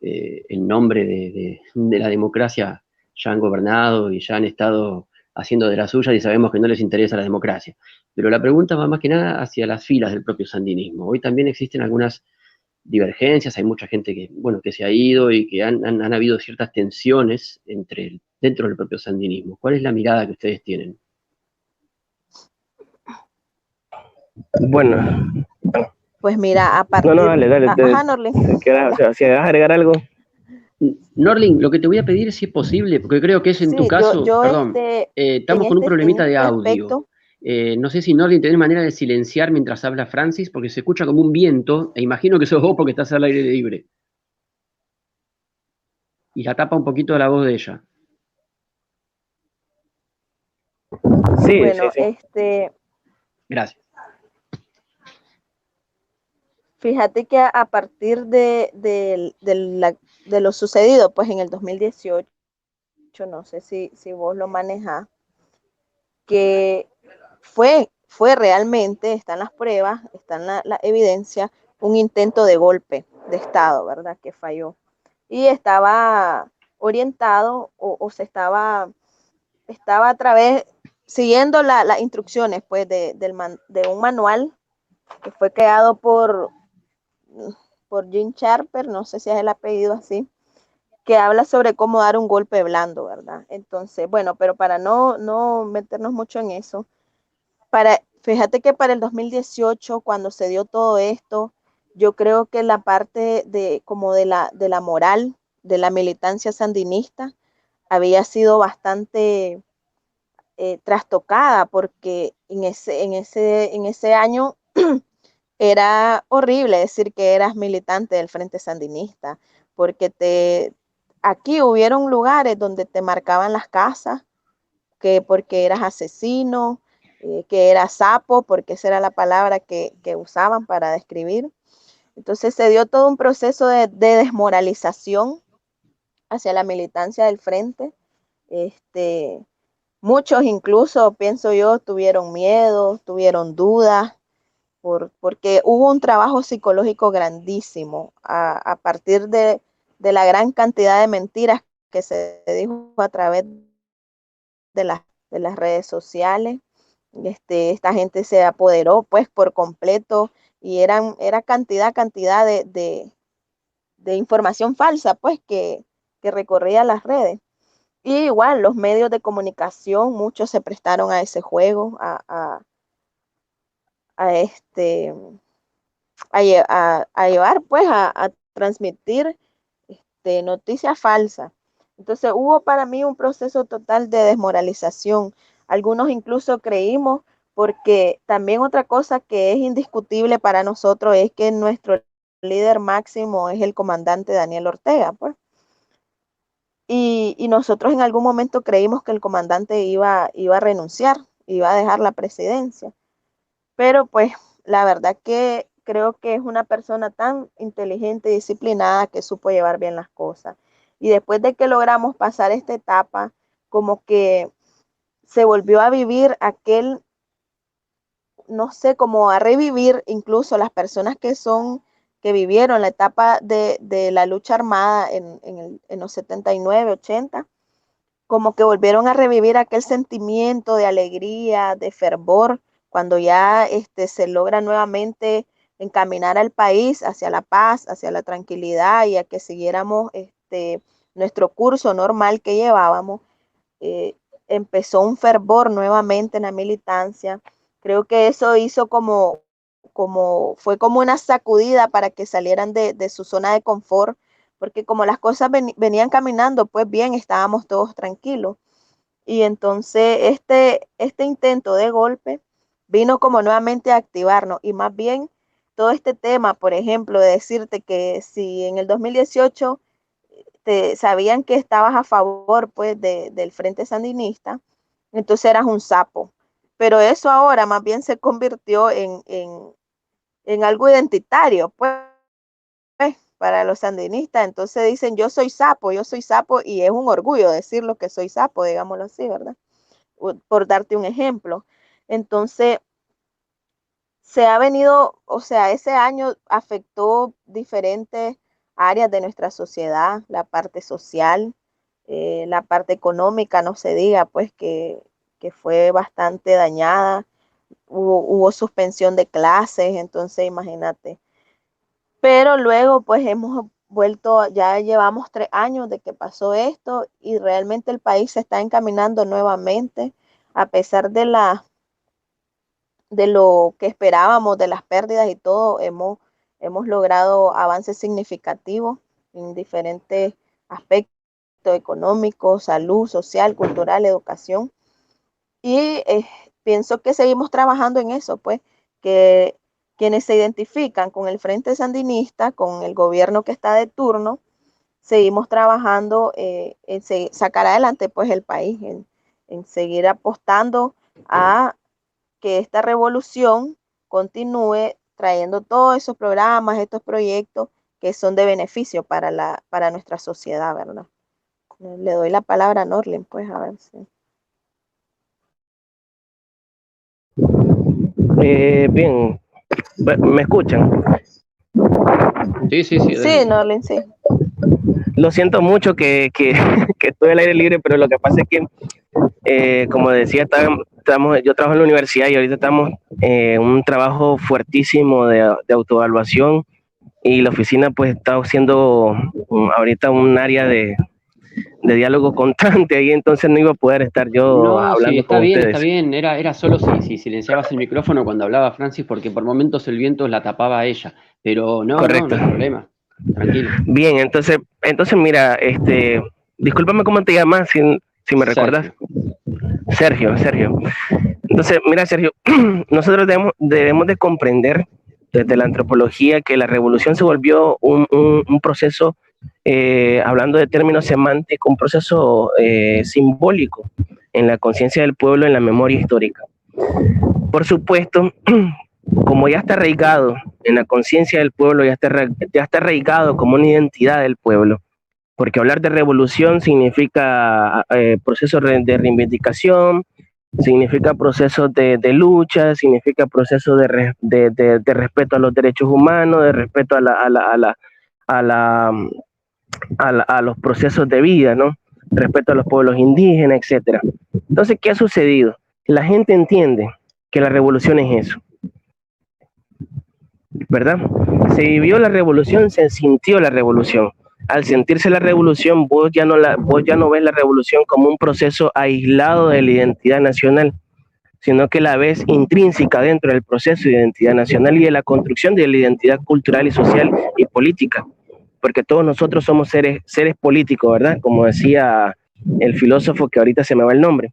A: en nombre de la democracia ya han gobernado y ya han estado haciendo de la suya y sabemos que no les interesa la democracia. Pero la pregunta va más que nada hacia las filas del propio sandinismo. Hoy también existen algunas divergencias, hay mucha gente que se ha ido y que han habido ciertas tensiones dentro del propio sandinismo. ¿Cuál es la mirada que ustedes tienen?
B: Bueno.
C: Pues mira, aparte...
B: No, dale.
C: Ajá, Norlin.
B: Si vas a agregar algo.
A: Norlin, lo que te voy a pedir, si es posible, porque creo que es en tu caso, perdón, estamos con un problemita de audio. No sé si Norlin tenés manera de silenciar mientras habla Francis, porque se escucha como un viento, e imagino que sos vos porque estás al aire libre. Y la tapa un poquito de la voz de ella.
B: Sí,
C: Bueno,
B: sí.
A: Gracias.
C: fíjate que a partir de lo sucedido, pues en el 2018, no sé si vos lo manejás, que fue realmente, están las pruebas, están la evidencia, un intento de golpe de Estado, ¿verdad? Que falló. Y estaba orientado o se estaba a través, siguiendo las instrucciones pues de un manual que fue creado por Jim Sharper, no sé si es el apellido así, que habla sobre cómo dar un golpe blando, ¿verdad? Entonces, bueno, pero para no meternos mucho en eso, fíjate que para el 2018, cuando se dio todo esto, yo creo que la parte como de la moral, de la militancia sandinista, había sido bastante trastocada, porque en ese año era horrible decir que eras militante del Frente Sandinista, porque aquí hubieron lugares donde te marcaban las casas, que porque eras asesino, que eras sapo, porque esa era la palabra que usaban para describir. Entonces se dio todo un proceso de desmoralización hacia la militancia del Frente. Muchos incluso, pienso yo, tuvieron miedo, tuvieron dudas, porque hubo un trabajo psicológico grandísimo a partir de la gran cantidad de mentiras que se dijo a través de las redes sociales. Esta gente se apoderó pues por completo y era cantidad de información falsa pues que recorría las redes. Y igual los medios de comunicación, muchos se prestaron a ese juego, a este, a llevar, pues, a transmitir noticias falsas. Entonces hubo para mí un proceso total de desmoralización. Algunos incluso creímos, porque también otra cosa que es indiscutible para nosotros es que nuestro líder máximo es el comandante Daniel Ortega, pues. Y nosotros en algún momento creímos que el comandante iba a renunciar, iba a dejar la presidencia. Pero pues la verdad que creo que es una persona tan inteligente y disciplinada que supo llevar bien las cosas. Y después de que logramos pasar esta etapa, como que se volvió a vivir aquel, no sé, como a revivir incluso las personas que vivieron la etapa de la lucha armada en los 79, 80, como que volvieron a revivir aquel sentimiento de alegría, de fervor, cuando ya se logra nuevamente encaminar al país hacia la paz, hacia la tranquilidad y a que siguiéramos nuestro curso normal que llevábamos. eh, Empezó un fervor nuevamente en la militancia. Creo que eso hizo fue como una sacudida para que salieran de su zona de confort, porque como las cosas venían caminando, pues bien, estábamos todos tranquilos. Y entonces este intento de golpe vino como nuevamente a activarnos, y más bien todo este tema, por ejemplo, de decirte que si en el 2018 sabían que estabas a favor pues del Frente Sandinista, entonces eras un sapo. Pero eso ahora más bien se convirtió en algo identitario, pues, para los sandinistas. Entonces dicen, yo soy sapo, y es un orgullo decirlo que soy sapo, digámoslo así, ¿verdad? Por darte un ejemplo. Entonces, se ha venido, o sea, ese año afectó diferentes áreas de nuestra sociedad, la parte social, la parte económica, no se diga, pues que fue bastante dañada. Hubo suspensión de clases, entonces imagínate. Pero luego, pues hemos vuelto, ya llevamos 3 años de que pasó esto, y realmente el país se está encaminando nuevamente, a pesar de lo que esperábamos, de las pérdidas y todo. Hemos logrado avances significativos en diferentes aspectos económicos, salud, social, cultural, educación. Y pienso que seguimos trabajando en eso, pues, que quienes se identifican con el Frente Sandinista, con el gobierno que está de turno, seguimos trabajando en sacar adelante pues el país en seguir apostando a que esta revolución continúe trayendo todos esos programas, estos proyectos que son de beneficio para nuestra sociedad, ¿verdad? Le doy la palabra a Norlin, pues, a ver si.
B: Bien, ¿me escuchan?
A: Sí.
C: Sí, Norlin, sí.
B: Lo siento mucho que estoy al aire libre, pero lo que pasa es que, como decía, yo trabajo en la universidad y ahorita estamos en un trabajo fuertísimo de autoevaluación, y la oficina pues está haciendo ahorita un área de diálogo constante ahí, entonces no iba a poder estar yo
A: No, sí,
B: hablando
A: está
B: con
A: bien,
B: ustedes.
A: está bien. Era solo si silenciabas el micrófono cuando hablaba Francis, porque por momentos el viento la tapaba a ella. Pero no
B: Correcto.
A: hay problema. Tranquilo.
B: Bien, entonces mira, discúlpame cómo te llamas, si me recuerdas. Sergio. Entonces, mira, Sergio, nosotros debemos de comprender desde la antropología que la revolución se volvió un proceso, hablando de términos semánticos, un proceso simbólico en la conciencia del pueblo, en la memoria histórica. Por supuesto, como ya está arraigado en la conciencia del pueblo, ya está arraigado como una identidad del pueblo, porque hablar de revolución significa procesos de reivindicación, significa procesos de lucha, significa procesos de respeto a los derechos humanos, de respeto a los procesos de vida, ¿no? Respeto a los pueblos indígenas, etcétera. Entonces, ¿qué ha sucedido? La gente entiende que la revolución es eso, ¿verdad? Se vivió la revolución, se sintió la revolución. Al sentirse la revolución, vos ya no ves la revolución como un proceso aislado de la identidad nacional, sino que la ves intrínseca dentro del proceso de identidad nacional y de la construcción de la identidad cultural y social y política, porque todos nosotros somos seres políticos, ¿verdad? Como decía el filósofo que ahorita se me va el nombre.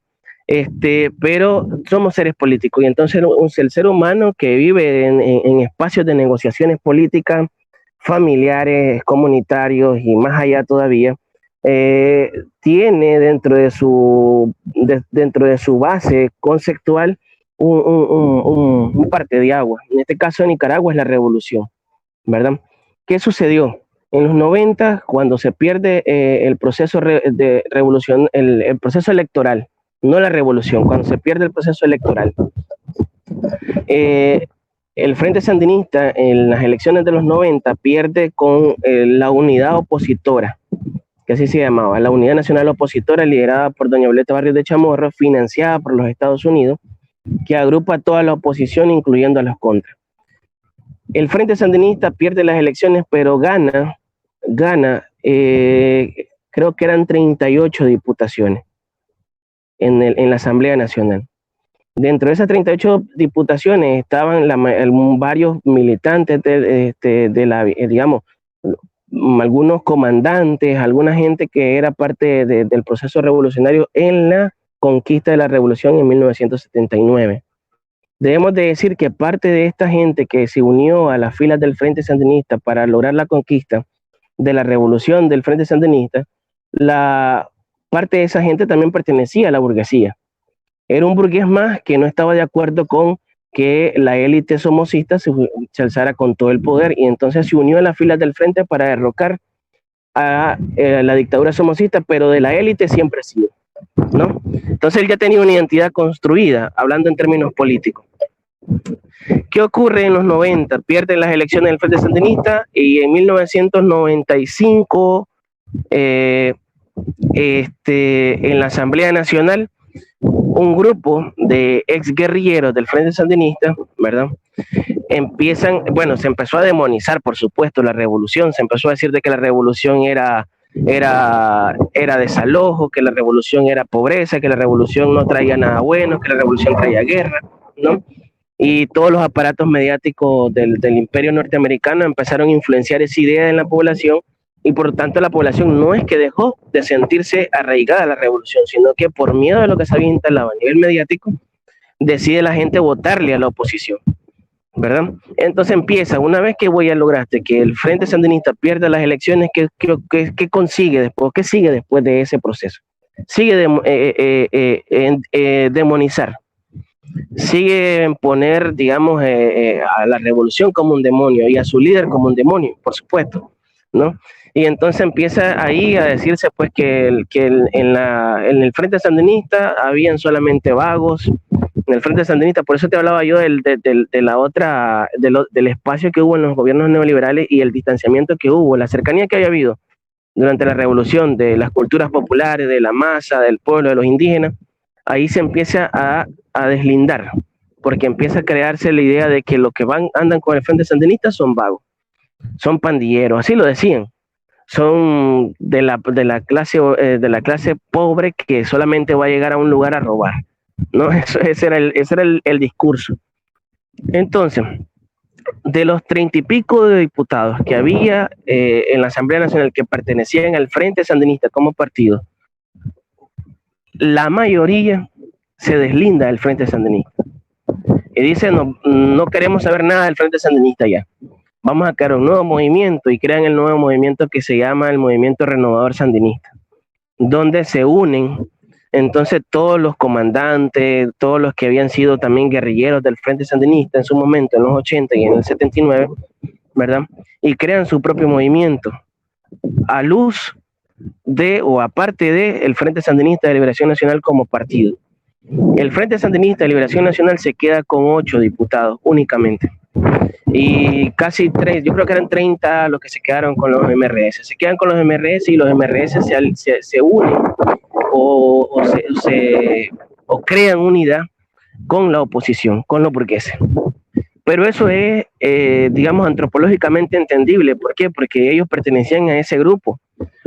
B: Pero somos seres políticos, y entonces el ser humano que vive en espacios de negociaciones políticas, familiares, comunitarios y más allá todavía, tiene dentro de su base conceptual un parte de agua. En este caso en Nicaragua es la revolución, ¿verdad? ¿Qué sucedió? En los 90, cuando se pierde el proceso de revolución, el proceso electoral, no la revolución, cuando se pierde el proceso electoral, el Frente Sandinista en las elecciones de los 90 pierde con la unidad opositora, que así se llamaba, la Unidad Nacional Opositora, liderada por doña Violeta Barrios de Chamorro, financiada por los Estados Unidos, que agrupa a toda la oposición, incluyendo a los contras. El Frente Sandinista pierde las elecciones, pero gana, creo que eran 38 diputaciones en la Asamblea Nacional. Dentro de esas 38 diputaciones estaban varios militantes digamos, algunos comandantes, alguna gente que era parte del proceso revolucionario en la conquista de la revolución en 1979. Debemos de decir que parte de esta gente que se unió a las filas del Frente Sandinista para lograr la conquista de la revolución del Frente Sandinista, la parte de esa gente también pertenecía a la burguesía. Era un burgués más que no estaba de acuerdo con que la élite somocista se alzara con todo el poder, y entonces se unió a las filas del Frente para derrocar a la dictadura somocista, pero de la élite siempre ha sido, ¿no? Entonces él ya tenía una identidad construida, hablando en términos políticos. ¿Qué ocurre en los 90? Pierden las elecciones del Frente Sandinista, y en 1995 en la Asamblea Nacional, un grupo de exguerrilleros del Frente Sandinista, ¿verdad? Se empezó a demonizar, por supuesto, la revolución. Se empezó a decir de que la revolución era desalojo, que la revolución era pobreza, que la revolución no traía nada bueno, que la revolución traía guerra, ¿no? Y todos los aparatos mediáticos del imperio norteamericano empezaron a influenciar esa idea en la población, y por lo tanto la población no es que dejó de sentirse arraigada a la revolución, sino que por miedo de lo que se había instalado a nivel mediático, decide la gente votarle a la oposición, ¿verdad? Entonces empieza, una vez que lograste que el Frente Sandinista pierda las elecciones, ¿qué consigue después? ¿Qué sigue después de ese proceso? sigue demonizar, sigue poner, digamos, a la revolución como un demonio y a su líder como un demonio, por supuesto, ¿no? Y entonces empieza ahí a decirse pues en el Frente Sandinista habían solamente vagos, en el Frente Sandinista, por eso te hablaba yo del espacio que hubo en los gobiernos neoliberales y el distanciamiento que hubo, la cercanía que había habido durante la revolución de las culturas populares, de la masa, del pueblo, de los indígenas. Ahí se empieza a deslindar, porque empieza a crearse la idea de que los que andan con el Frente Sandinista son vagos, son pandilleros, así lo decían, son de la clase pobre que solamente va a llegar a un lugar a robar, ¿no? Ese era el discurso. Entonces, de los 30 y pico de diputados que había en la Asamblea Nacional que pertenecían al Frente Sandinista como partido, la mayoría se deslinda del Frente Sandinista y dice no queremos saber nada del Frente Sandinista ya, vamos a crear un nuevo movimiento, y crean el nuevo movimiento que se llama el Movimiento Renovador Sandinista, donde se unen entonces todos los comandantes, todos los que habían sido también guerrilleros del Frente Sandinista en su momento, en los 80 y en el 79, ¿verdad? Y crean su propio movimiento a luz de o aparte de el Frente Sandinista de Liberación Nacional como partido. El Frente Sandinista de Liberación Nacional se queda con 8 diputados únicamente. Y casi 3, yo creo que eran 30 los que se quedaron con los MRS. Se quedan con los MRS y los MRS se unen o crean unidad con la oposición, con los burgueses. Pero eso es, digamos, antropológicamente entendible. ¿Por qué? Porque ellos pertenecían a ese grupo.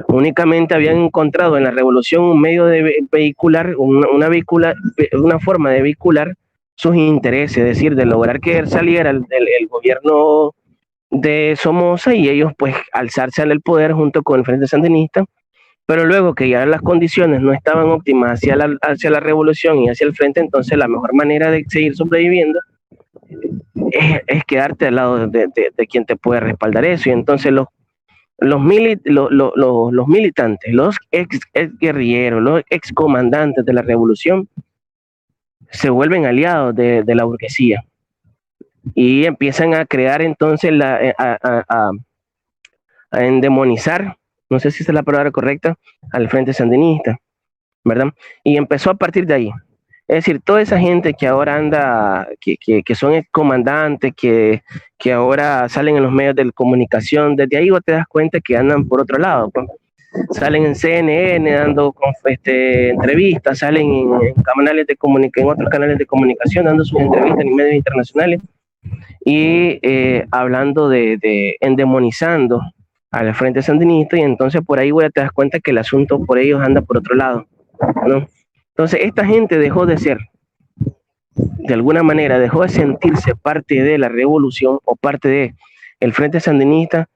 B: Únicamente habían encontrado en la revolución un medio de vehicular, una forma de vehicular sus intereses, es decir, de lograr que saliera el gobierno de Somoza y ellos pues alzarse al poder junto con el Frente Sandinista. Pero luego que ya las condiciones no estaban óptimas hacia la revolución y hacia el frente, entonces la mejor manera de seguir sobreviviendo es quedarte al lado de quien te puede respaldar eso. Y entonces los militantes, los ex guerrilleros, los ex comandantes de la revolución se vuelven aliados de la burguesía y empiezan a crear entonces a endemonizar, no sé si esa es la palabra correcta, al Frente Sandinista, ¿verdad? Y empezó a partir de ahí. Es decir, toda esa gente que ahora anda, que son excomandantes, que ahora salen en los medios de comunicación, desde ahí vos te das cuenta que andan por otro lado, pues. Salen en CNN dando entrevistas, salen en canales en otros canales de comunicación dando sus entrevistas en medios internacionales y hablando endemonizando al Frente Sandinista, y entonces por ahí te das cuenta que el asunto por ellos anda por otro lado, ¿no? Entonces esta gente dejó de ser, de alguna manera, dejó de sentirse parte de la revolución o parte de el Frente Sandinista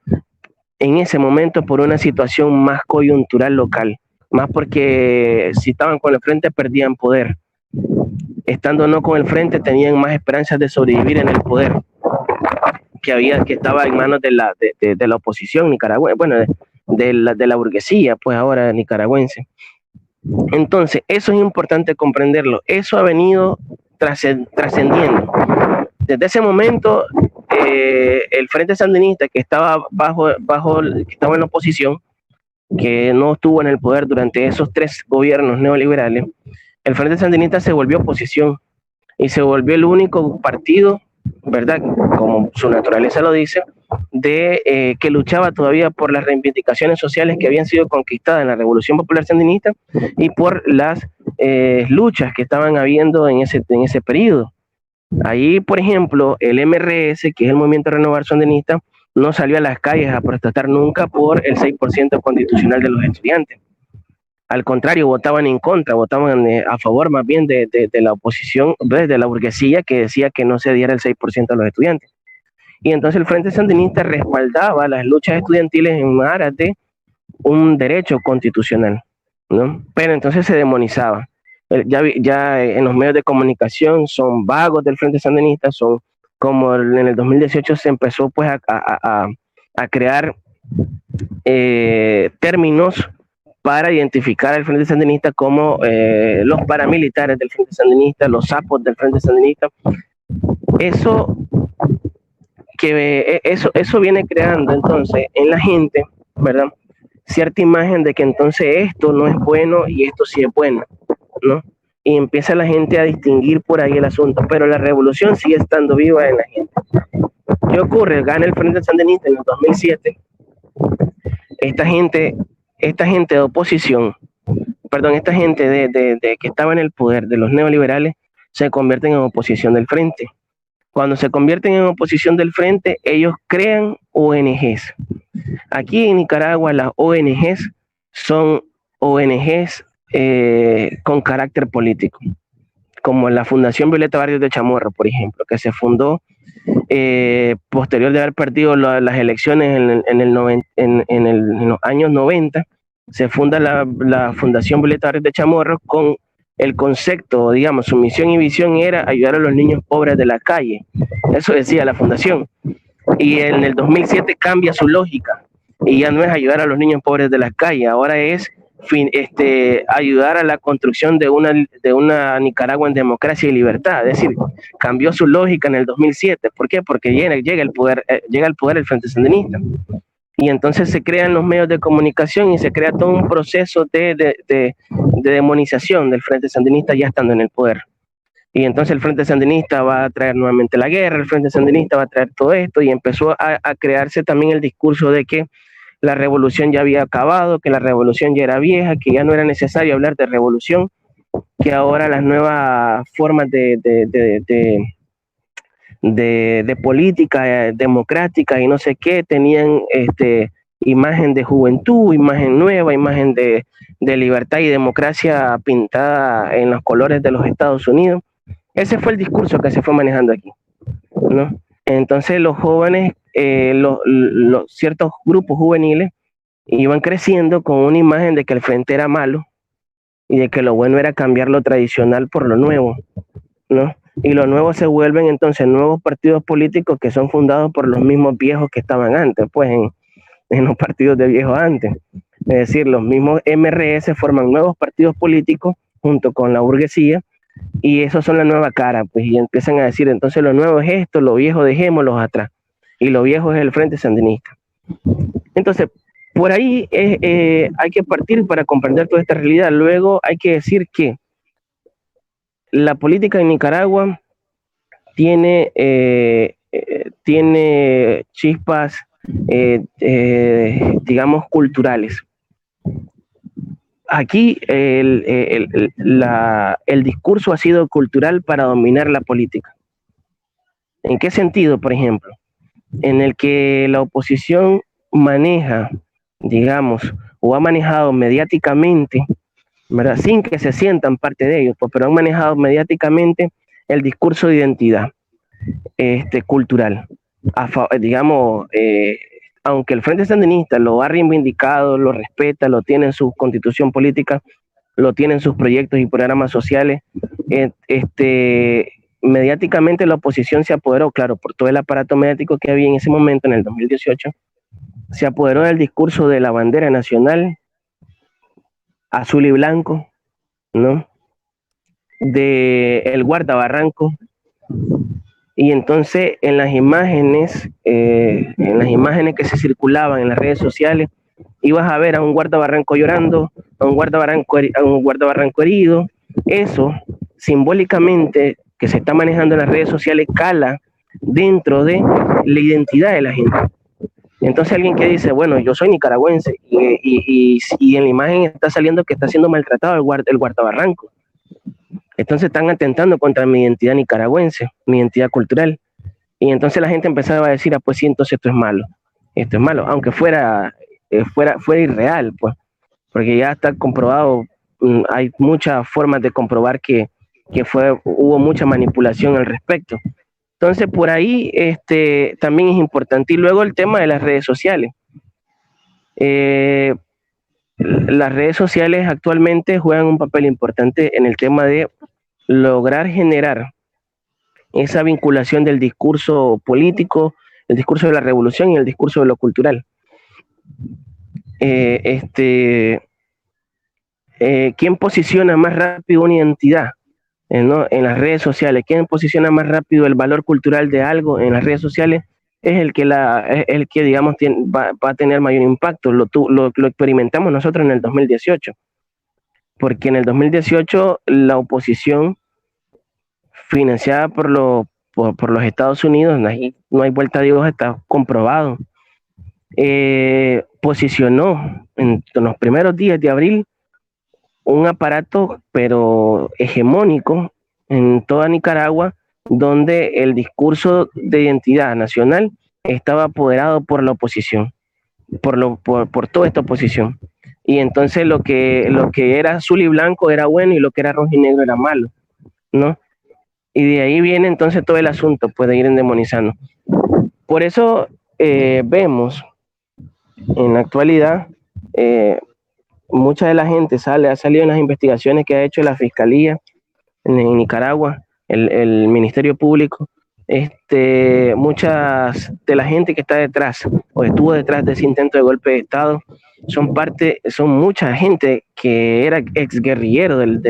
B: en ese momento por una situación más coyuntural local, más porque si estaban con el frente perdían poder, estando no con el frente tenían más esperanzas de sobrevivir en el poder que estaba en manos de la oposición nicaragüense, bueno, de la burguesía, pues ahora nicaragüense. Entonces, eso es importante comprenderlo, eso ha venido trascendiendo. Desde ese momento, el Frente Sandinista, que estaba que estaba en la oposición, que no estuvo en el poder durante esos 3 gobiernos neoliberales, el Frente Sandinista se volvió oposición y se volvió el único partido, ¿verdad?, como su naturaleza lo dice, que luchaba todavía por las reivindicaciones sociales que habían sido conquistadas en la Revolución Popular Sandinista y por las luchas que estaban habiendo en ese periodo. Ahí, por ejemplo, el MRS, que es el Movimiento Renovador Sandinista, no salió a las calles a protestar nunca por el 6% constitucional de los estudiantes. Al contrario, votaban en contra, votaban a favor más bien de la oposición, de la burguesía, que decía que no se diera el 6% a los estudiantes. Y entonces el Frente Sandinista respaldaba las luchas estudiantiles en aras de un derecho constitucional, ¿no? Pero entonces se demonizaba. Ya en los medios de comunicación son vagos del Frente Sandinista, son como en el 2018 se empezó pues a crear términos para identificar al Frente Sandinista como los paramilitares del Frente Sandinista, los sapos del Frente Sandinista. Eso viene creando entonces en la gente, ¿verdad?, cierta imagen de que entonces esto no es bueno y esto sí es bueno, ¿no? Y empieza la gente a distinguir por ahí el asunto, pero la revolución sigue estando viva en la gente. ¿Qué ocurre? Gana el Frente Sandinista en el 2007. Esta gente de oposición, esta gente de que estaba en el poder, de los neoliberales, se convierten en oposición del Frente. Cuando se convierten en oposición del Frente, ellos crean ONGs. Aquí en Nicaragua las ONGs son ONGs con carácter político, como la Fundación Violeta Barrios de Chamorro, por ejemplo, que se fundó posterior de haber perdido las elecciones en los años 90. Se funda la Fundación Violeta Barrios de Chamorro con el concepto, digamos, su misión y visión era ayudar a los niños pobres de la calle. Eso decía la fundación. Y en el 2007 cambia su lógica y ya no es ayudar a los niños pobres de la calle, ahora es ayudar a la construcción de una Nicaragua en democracia y libertad. Es decir, cambió su lógica en el 2007. ¿Por qué? Porque llega al poder el Frente Sandinista. Y entonces se crean los medios de comunicación y se crea todo un proceso de demonización del Frente Sandinista ya estando en el poder. Y entonces el Frente Sandinista va a traer nuevamente la guerra, el Frente Sandinista va a traer todo esto, y empezó a crearse también el discurso de que la revolución ya había acabado, que la revolución ya era vieja, que ya no era necesario hablar de revolución, que ahora las nuevas formas de política democrática y no sé qué tenían imagen de juventud, imagen nueva, imagen de libertad y democracia pintada en los colores de los Estados Unidos. Ese fue el discurso que se fue manejando aquí, ¿no? Entonces los jóvenes, ciertos grupos juveniles iban creciendo con una imagen de que el Frente era malo y de que lo bueno era cambiar lo tradicional por lo nuevo, ¿no? Y los nuevos se vuelven entonces nuevos partidos políticos que son fundados por los mismos viejos que estaban antes, pues en los partidos de viejos antes. Es decir, los mismos MRS forman nuevos partidos políticos junto con la burguesía, y esos son la nueva cara, pues, y empiezan a decir, entonces lo nuevo es esto, lo viejo dejémoslo atrás, y lo viejo es el Frente Sandinista. Entonces, por ahí hay que partir para comprender toda esta realidad. Luego hay que decir que la política en Nicaragua tiene chispas, digamos, culturales. Aquí el discurso ha sido cultural para dominar la política. ¿En qué sentido, por ejemplo? En el que la oposición maneja, digamos, o ha manejado mediáticamente, ¿verdad?, sin que se sientan parte de ellos, pues, pero han manejado mediáticamente el discurso de identidad cultural. Digamos, aunque el Frente Sandinista lo ha reivindicado, lo respeta, lo tiene en su constitución política, lo tiene en sus proyectos y programas sociales, mediáticamente la oposición se apoderó, claro, por todo el aparato mediático que había en ese momento, en el 2018, se apoderó del discurso de la bandera nacional, azul y blanco, ¿no?, de el guardabarranco. Y entonces en las imágenes que se circulaban en las redes sociales, ibas a ver a un guardabarranco llorando, a un guardabarranco herido. Eso simbólicamente que se está manejando en las redes sociales cala dentro de la identidad de la gente. Entonces alguien que dice, bueno, yo soy nicaragüense y en la imagen está saliendo que está siendo maltratado el guardabarranco. Entonces están atentando contra mi identidad nicaragüense, mi identidad cultural. Y entonces la gente empezaba a decir, pues sí, entonces esto es malo, aunque fuera irreal, pues, porque ya está comprobado, hay muchas formas de comprobar que hubo mucha manipulación al respecto. Entonces por ahí también es importante. Y luego el tema de las redes sociales. Las redes sociales actualmente juegan un papel importante en el tema de lograr generar esa vinculación del discurso político, el discurso de la revolución y el discurso de lo cultural. ¿quién posiciona más rápido una identidad? ¿No? En las redes sociales, ¿quién posiciona más rápido el valor cultural de algo en las redes sociales? Es el que digamos, va a tener mayor impacto. Lo experimentamos nosotros en el 2018, porque en el 2018 la oposición financiada por los Estados Unidos, no hay vuelta de hoja, está comprobado, posicionó en los primeros días de abril un aparato, pero hegemónico en toda Nicaragua, donde el discurso de identidad nacional estaba apoderado por la oposición, por toda esta oposición. Y entonces lo que era azul y blanco era bueno y lo que era rojo y negro era malo, ¿no? Y de ahí viene entonces todo el asunto, puede ir endemonizando. Por eso vemos en la actualidad, mucha de la gente ha salido en las investigaciones que ha hecho la Fiscalía en Nicaragua, el Ministerio Público, muchas de la gente que está detrás o estuvo detrás de ese intento de golpe de Estado son mucha gente que era exguerrillero del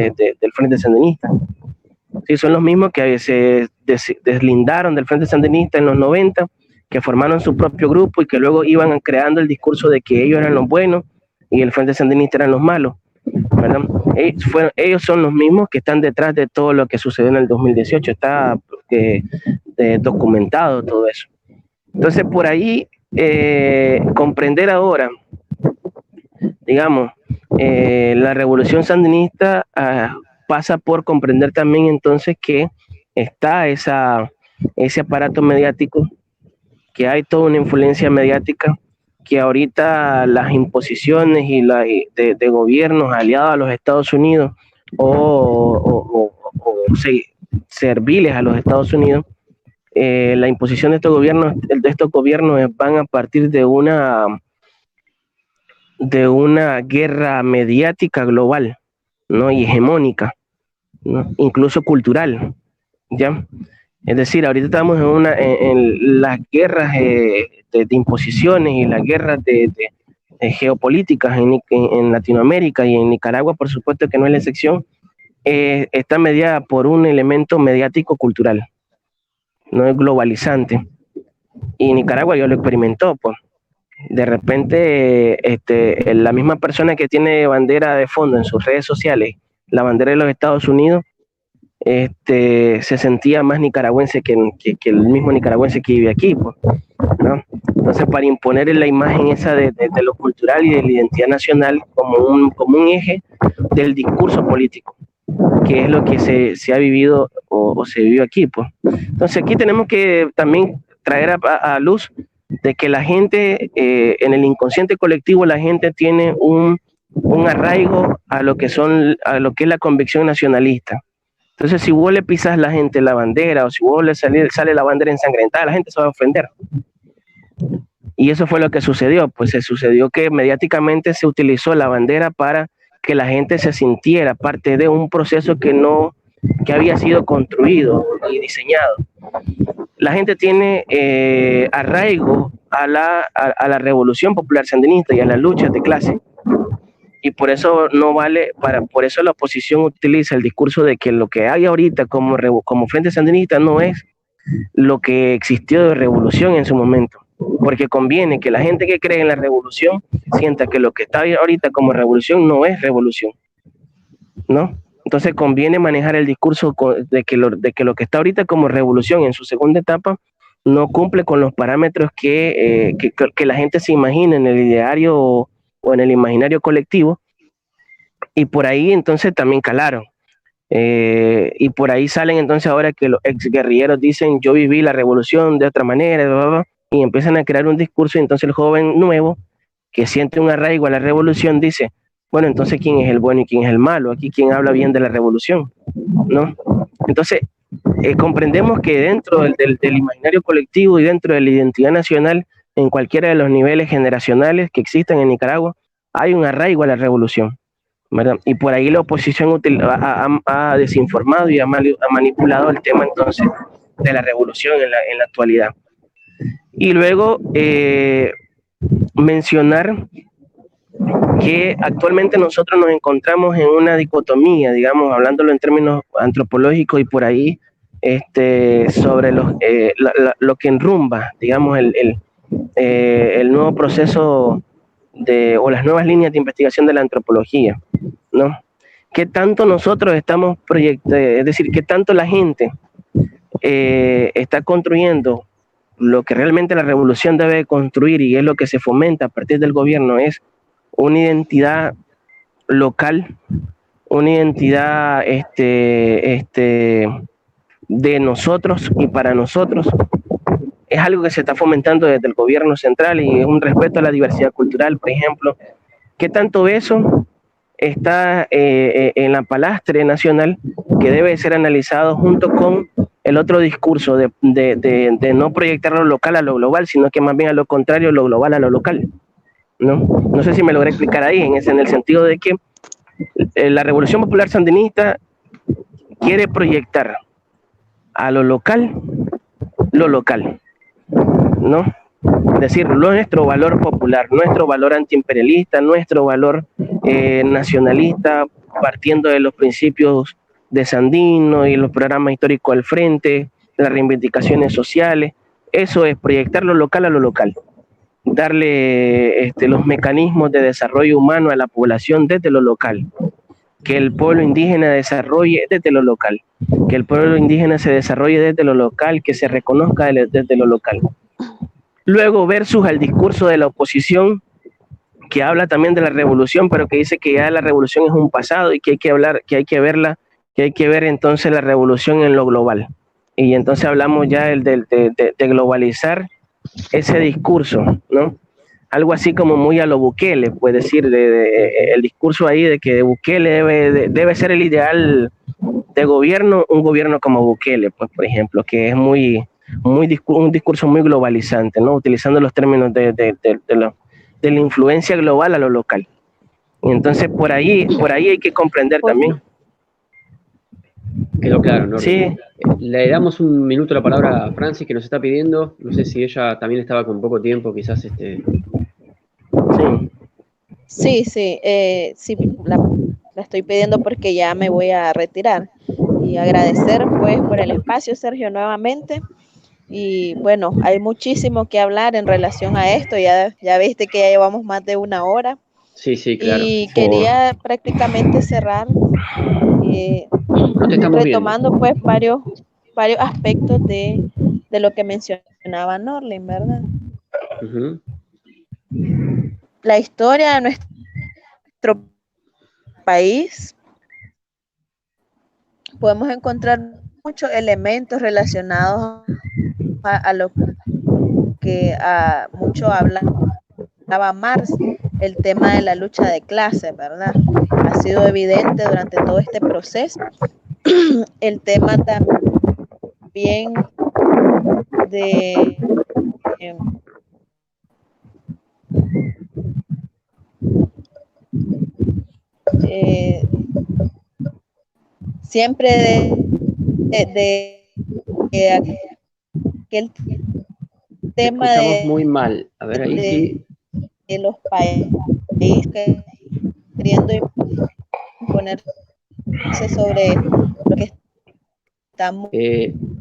B: Frente Sandinista. Sí, son los mismos que se deslindaron del Frente Sandinista en los 90, que formaron su propio grupo y que luego iban creando el discurso de que ellos eran los buenos y el Frente Sandinista eran los malos, ¿verdad? Ellos son los mismos que están detrás de todo lo que sucedió en el 2018, está documentado todo eso. Entonces, por ahí, comprender ahora, digamos, la revolución sandinista pasa por comprender también entonces que está ese aparato mediático, que hay toda una influencia mediática, que ahorita las imposiciones de gobiernos aliados a los Estados Unidos o serviles a los Estados Unidos, la imposición de estos gobiernos van a partir de una guerra mediática global, ¿no? Y hegemónica, ¿no? Incluso cultural, ¿ya? Es decir, ahorita estamos en las guerras de imposiciones y las guerras de geopolíticas en Latinoamérica, y en Nicaragua, por supuesto que no es la excepción, está mediada por un elemento mediático cultural, no es globalizante. Y Nicaragua ya lo experimentó, pues. De repente, la misma persona que tiene bandera de fondo en sus redes sociales, la bandera de los Estados Unidos, se sentía más nicaragüense que el mismo nicaragüense que vive aquí, pues, ¿no? Entonces, para imponer la imagen esa de lo cultural y de la identidad nacional como un eje del discurso político, que es lo que se ha vivido o se vivió aquí, pues. Entonces, aquí tenemos que también traer a luz de que la gente, en el inconsciente colectivo, la gente tiene un arraigo a lo que es la convicción nacionalista. Entonces, si vos le pisas a la gente la bandera, o si vos le sale la bandera ensangrentada, la gente se va a ofender. Y eso fue lo que sucedió. Pues se sucedió que mediáticamente se utilizó la bandera para que la gente se sintiera parte de un proceso que había sido construido y diseñado. La gente tiene arraigo a la revolución popular sandinista y a las luchas de clase. Y por eso por eso la oposición utiliza el discurso de que lo que hay ahorita como Frente Sandinista no es lo que existió de revolución en su momento, porque conviene que la gente que cree en la revolución sienta que lo que está ahorita como revolución no es revolución, ¿no? Entonces conviene manejar el discurso de que lo que está ahorita como revolución en su segunda etapa no cumple con los parámetros que la gente se imagina en el ideario o en el imaginario colectivo, y por ahí entonces también calaron. Y por ahí salen entonces ahora que los exguerrilleros dicen yo viví la revolución de otra manera, bla, bla, bla, y empiezan a crear un discurso, y entonces el joven nuevo que siente un arraigo a la revolución dice, bueno, entonces ¿quién es el bueno y quién es el malo? Aquí ¿quién habla bien de la revolución? ¿No? Entonces comprendemos que dentro del imaginario colectivo y dentro de la identidad nacional, en cualquiera de los niveles generacionales que existen en Nicaragua, hay un arraigo a la revolución, ¿verdad? Y por ahí la oposición ha desinformado y ha manipulado el tema entonces de la revolución en la actualidad. Y luego mencionar que actualmente nosotros nos encontramos en una dicotomía, digamos, hablándolo en términos antropológicos y por ahí, sobre lo que enrumba, digamos, el nuevo proceso o las nuevas líneas de investigación de la antropología, ¿no? ¿Qué tanto nosotros estamos proyectando, es decir, qué tanto la gente está construyendo lo que realmente la revolución debe construir, y es lo que se fomenta a partir del gobierno, es una identidad local, una identidad de nosotros y para nosotros? Es algo que se está fomentando desde el gobierno central y es un respeto a la diversidad cultural, por ejemplo. ¿Qué tanto eso está en la palastre nacional, que debe ser analizado junto con el otro discurso de no proyectar lo local a lo global, sino que más bien a lo contrario, lo global a lo local? No sé si me logré explicar ahí, en el sentido de que la Revolución Popular Sandinista quiere proyectar a lo local, ¿no? Es decir, nuestro valor popular, nuestro valor antiimperialista, nuestro valor nacionalista, partiendo de los principios de Sandino y los programas históricos al frente, las reivindicaciones sociales. Eso es proyectar lo local a lo local, darle los mecanismos de desarrollo humano a la población desde lo local, que el pueblo indígena desarrolle desde lo local, que el pueblo indígena se desarrolle desde lo local, que se reconozca desde lo local. Luego versus al discurso de la oposición, que habla también de la revolución, pero que dice que ya la revolución es un pasado y que hay que hablar, que hay que verla, que hay que ver entonces la revolución en lo global. Y entonces hablamos ya de globalizar ese discurso, ¿no? Algo así como muy a lo Bukele, puede decir, el discurso ahí de que Bukele debe ser el ideal de gobierno, un gobierno como Bukele, pues, por ejemplo, que es un discurso muy globalizante, ¿no? Utilizando los términos de la influencia global a lo local. Y entonces por ahí hay que comprender también.
A: Quedó claro, ¿no?
B: Sí.
A: Le damos un minuto la palabra a Francis, que nos está pidiendo. No sé si ella también estaba con poco tiempo, quizás
C: Sí, la estoy pidiendo porque ya me voy a retirar. Y agradecer pues por el espacio, Sergio, nuevamente. Y bueno, hay muchísimo que hablar en relación a esto. Ya viste que ya llevamos más de 1 hora.
A: Sí, claro.
C: Y quería prácticamente cerrar
A: no te estamos
C: retomando
A: viendo.
C: pues varios aspectos de lo que mencionaba Norlin, ¿verdad?
A: Uh-huh.
C: La historia de nuestro país, podemos encontrar muchos elementos relacionados a lo que mucho hablaba Marx, el tema de la lucha de clases, ¿verdad? Ha sido evidente durante todo este proceso. El tema también de siempre de aquel tema
A: escuchamos muy mal. A ver, ahí sí.
C: De los países queriendo imponerse sobre lo que estamos.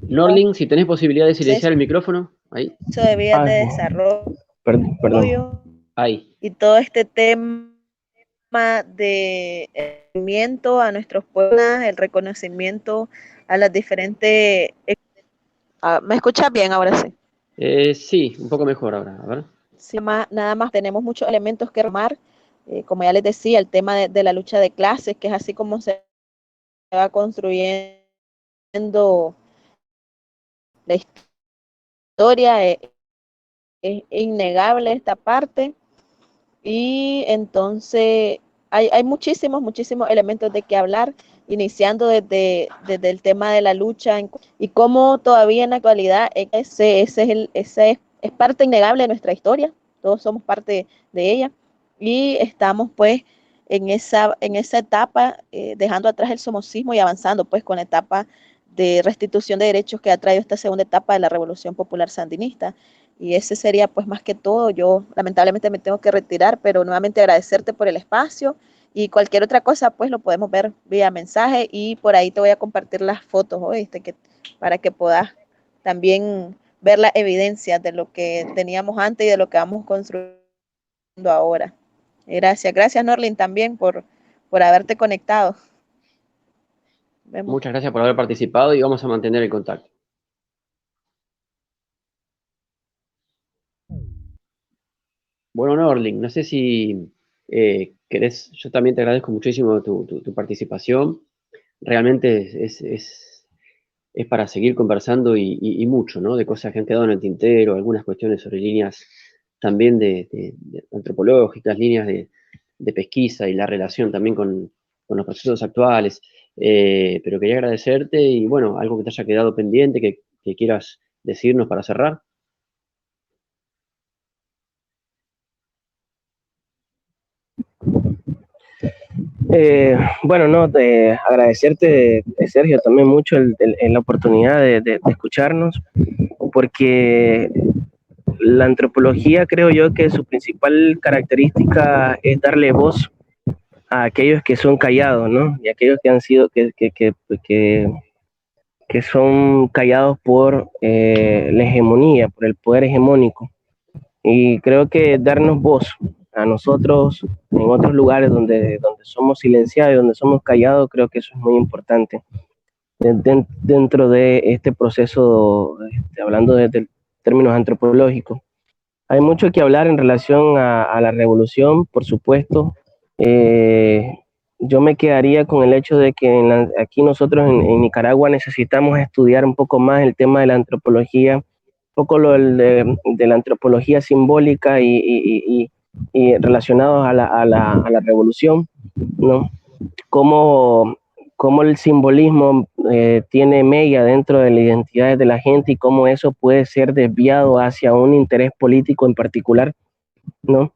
A: Norlin, si tenés posibilidad de silenciar el micrófono, ahí.
C: Eso de vías de desarrollo.
B: Perdón.
A: Ahí.
C: Y todo este tema de reconocimiento a nuestros pueblos, el reconocimiento a las diferentes... ¿Me escuchas bien ahora sí?
A: Sí, un poco mejor ahora, a ver.
C: Sí, nada más tenemos muchos elementos que remar, como ya les decía, el tema de la lucha de clases, que es así como se va construyendo la historia, es innegable esta parte, y entonces hay muchísimos elementos de que hablar, iniciando desde el tema de la lucha y cómo todavía en la actualidad ese es parte innegable de nuestra historia, todos somos parte de ella y estamos pues en esa etapa, dejando atrás el somocismo y avanzando pues con la etapa de restitución de derechos que ha traído esta segunda etapa de la Revolución Popular Sandinista. Y ese sería pues más que todo. Yo lamentablemente me tengo que retirar, pero nuevamente agradecerte por el espacio y cualquier otra cosa pues lo podemos ver vía mensaje y por ahí te voy a compartir las fotos, ¿oíste? Para que puedas también ver la evidencia de lo que teníamos antes y de lo que vamos construyendo ahora. Gracias, gracias Norlin también por haberte conectado. Vemos.
A: Muchas gracias por haber participado y vamos a mantener el contacto. Bueno, Norling, no sé si querés, yo también te agradezco muchísimo tu participación. Realmente es para seguir conversando y mucho, ¿no? De cosas que han quedado en el tintero, algunas cuestiones sobre líneas también de antropológicas, líneas de pesquisa y la relación también con los procesos actuales. Pero quería agradecerte y, bueno, algo que te haya quedado pendiente, que quieras decirnos para cerrar.
B: Bueno, no, agradecerte, Sergio, también mucho la oportunidad de escucharnos, porque la antropología, creo yo, que su principal característica es darle voz a aquellos que son callados, ¿no? Y aquellos que han sido, que son callados por la hegemonía, por el poder hegemónico. Y creo que darnos voz a nosotros en otros lugares donde somos silenciados y donde somos callados, creo que eso es muy importante dentro de este proceso, hablando de términos antropológicos. Hay mucho que hablar en relación a la revolución, por supuesto. Yo me quedaría con el hecho de que aquí nosotros en Nicaragua necesitamos estudiar un poco más el tema de la antropología, un poco de la antropología simbólica y relacionados a la revolución, ¿no? Cómo el simbolismo tiene mella dentro de la identidad de la gente y cómo eso puede ser desviado hacia un interés político en particular, ¿no?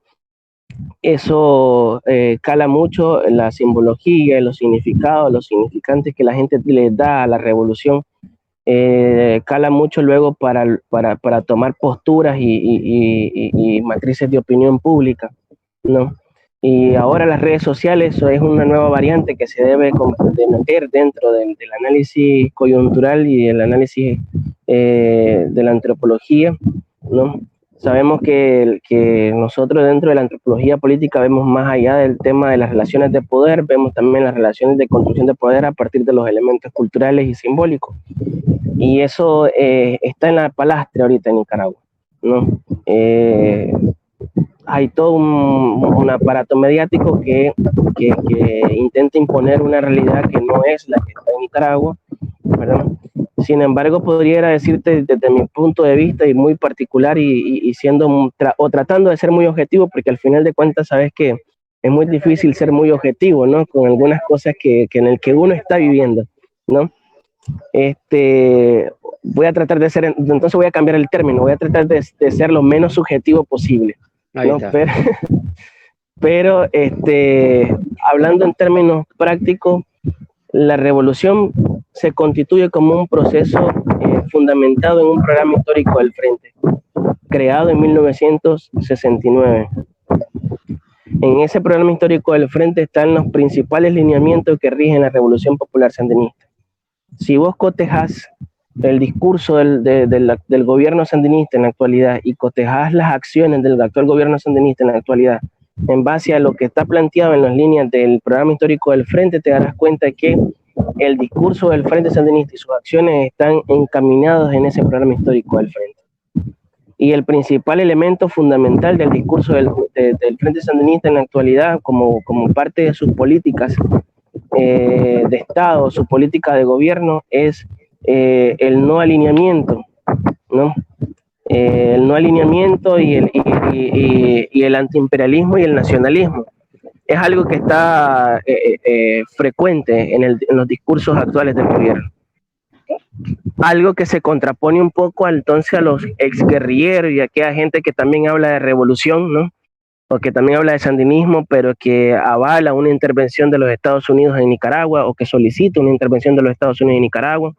B: Eso cala mucho la simbología, los significados, los significantes que la gente le da a la revolución, cala mucho luego para tomar posturas y matrices de opinión pública, ¿no? Y ahora las redes sociales, eso es una nueva variante que se debe de meter dentro del análisis coyuntural y del análisis de la antropología, ¿no? Sabemos que nosotros dentro de la antropología política vemos más allá del tema de las relaciones de poder, vemos también las relaciones de construcción de poder a partir de los elementos culturales y simbólicos. Y eso está en la palestra ahorita en Nicaragua, ¿no? Hay todo un aparato mediático que intenta imponer una realidad que no es la que está en Nicaragua, ¿verdad? Sin embargo, podría decirte desde mi punto de vista y muy particular y siendo o tratando de ser muy objetivo, porque al final de cuentas sabes que es muy difícil ser muy objetivo, ¿no? Con algunas cosas que en el que uno está viviendo, ¿no? Voy a tratar de ser, entonces voy a cambiar el término, voy a tratar de ser lo menos subjetivo posible, ¿no? Pero hablando en términos prácticos, la revolución se constituye como un proceso fundamentado en un programa histórico del Frente, creado en 1969. En ese programa histórico del Frente están los principales lineamientos que rigen la Revolución Popular Sandinista. Si vos cotejas el discurso del gobierno sandinista en la actualidad y cotejas las acciones del actual gobierno sandinista en la actualidad en base a lo que está planteado en las líneas del programa histórico del Frente, te darás cuenta que el discurso del Frente Sandinista y sus acciones están encaminados en ese programa histórico del Frente. Y el principal elemento fundamental del discurso del Frente Sandinista en la actualidad, como parte de sus políticas de Estado, su política de gobierno, es el no alineamiento, ¿no? El no alineamiento y el antiimperialismo y el nacionalismo. Es algo que está frecuente en los discursos actuales del gobierno. Algo que se contrapone un poco entonces a los exguerrilleros y a aquella gente que también habla de revolución, ¿no? O que también habla de sandinismo, pero que avala una intervención de los Estados Unidos en Nicaragua, o que solicita una intervención de los Estados Unidos en Nicaragua,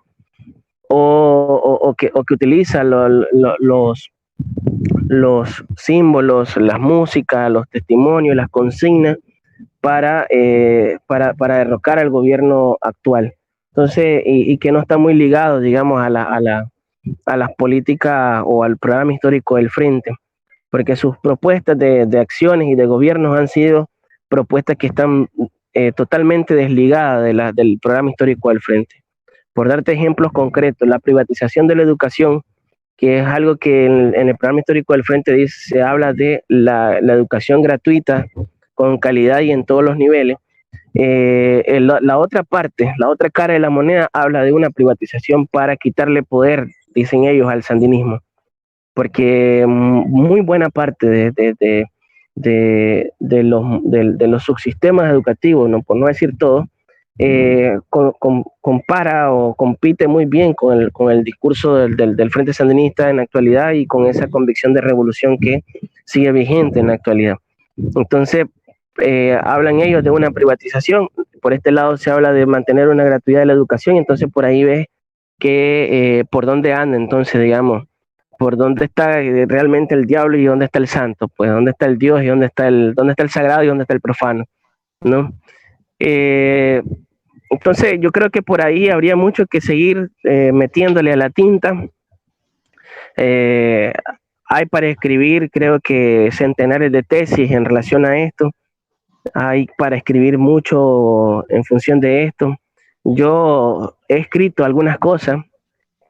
B: o que utiliza los los símbolos, las músicas, los testimonios, las consignas para derrocar al gobierno actual. Entonces, y que no está muy ligado, digamos, a las políticas o al programa histórico del Frente, porque sus propuestas de acciones y de gobiernos han sido propuestas que están totalmente desligadas del programa histórico del Frente. Por darte ejemplos concretos, la privatización de la educación, que es algo que en el programa histórico del Frente se habla de la educación gratuita con calidad y en todos los niveles. La otra parte, la otra cara de la moneda habla de una privatización para quitarle poder, dicen ellos, al sandinismo, porque muy buena parte de los subsistemas educativos, ¿no? Por no decir todo, compara o compite muy bien con el discurso del Frente Sandinista en la actualidad y con esa convicción de revolución que sigue vigente en la actualidad. Entonces, hablan ellos de una privatización, por este lado se habla de mantener una gratuidad de la educación, entonces por ahí ves que por dónde anda, entonces digamos, por dónde está realmente el diablo y dónde está el santo, pues dónde está el Dios y dónde está el sagrado y dónde está el profano, ¿no? Entonces yo creo que por ahí habría mucho que seguir metiéndole a la tinta. Hay para escribir, creo que centenares de tesis en relación a esto. Hay para escribir mucho en función de esto. Yo he escrito algunas cosas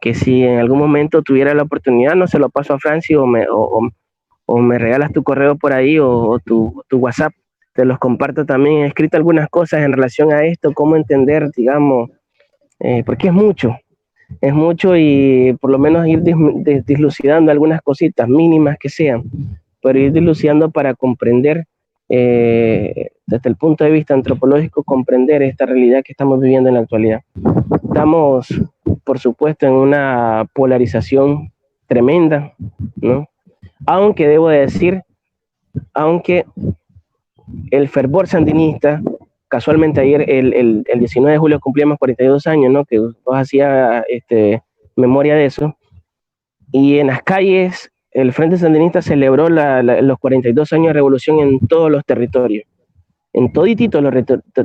B: que si en algún momento tuviera la oportunidad, no se lo paso a Francis o me regalas tu correo por ahí o tu WhatsApp, te los comparto también. He escrito algunas cosas en relación a esto, cómo entender, digamos, porque es mucho y por lo menos ir dislucidando algunas cositas mínimas que sean, pero ir dilucidando para comprender desde el punto de vista antropológico, comprender esta realidad que estamos viviendo en la actualidad. Estamos, por supuesto, en una polarización tremenda, ¿no? Aunque debo decir, aunque el fervor sandinista, casualmente ayer, el 19 de julio cumplimos 42 años, ¿no? Que vos hacía memoria de eso, y en las calles el Frente Sandinista celebró los 42 años de revolución en todos los territorios, en toditito los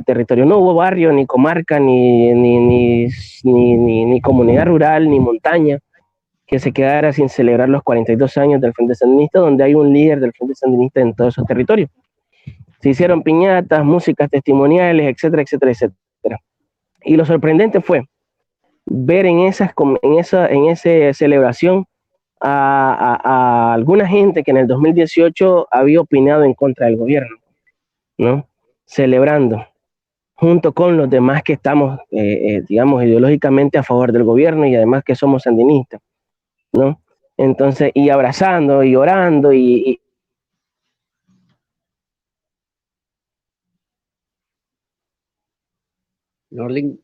B: territorios. No hubo barrio, ni comarca, ni comunidad rural, ni montaña que se quedara sin celebrar los 42 años del Frente Sandinista, donde hay un líder del Frente Sandinista en todos esos territorios. Se hicieron piñatas, músicas testimoniales, etcétera, etcétera, etcétera. Y lo sorprendente fue ver en esa celebración a alguna gente que en el 2018 había opinado en contra del gobierno, ¿no? Celebrando, junto con los demás que estamos, digamos, ideológicamente a favor del gobierno y además que somos sandinistas, ¿no? Entonces, y abrazando y orando y
A: Norling.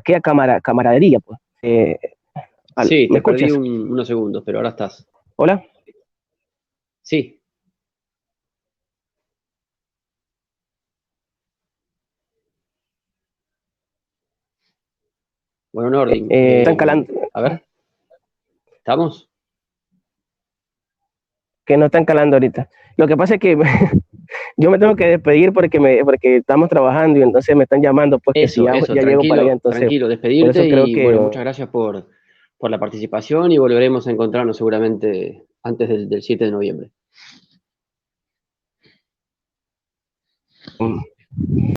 B: aquella camaradería, pues.
A: Sí,
B: ¿Me
A: te perdí
B: escuchas?
A: unos segundos, pero ahora estás.
B: ¿Hola?
A: Sí. Bueno, Norling.
B: Están calando.
A: A ver. ¿Estamos?
B: Que no están calando ahorita. Lo que pasa es que yo me tengo que despedir porque estamos trabajando y entonces me están llamando, pues
A: Eso,
B: que si ya llego para allá, entonces
A: tranquilo,
B: por
A: despedirte
B: eso creo
A: y
B: que
A: bueno, muchas gracias por la participación y volveremos a encontrarnos seguramente antes del 7 de noviembre.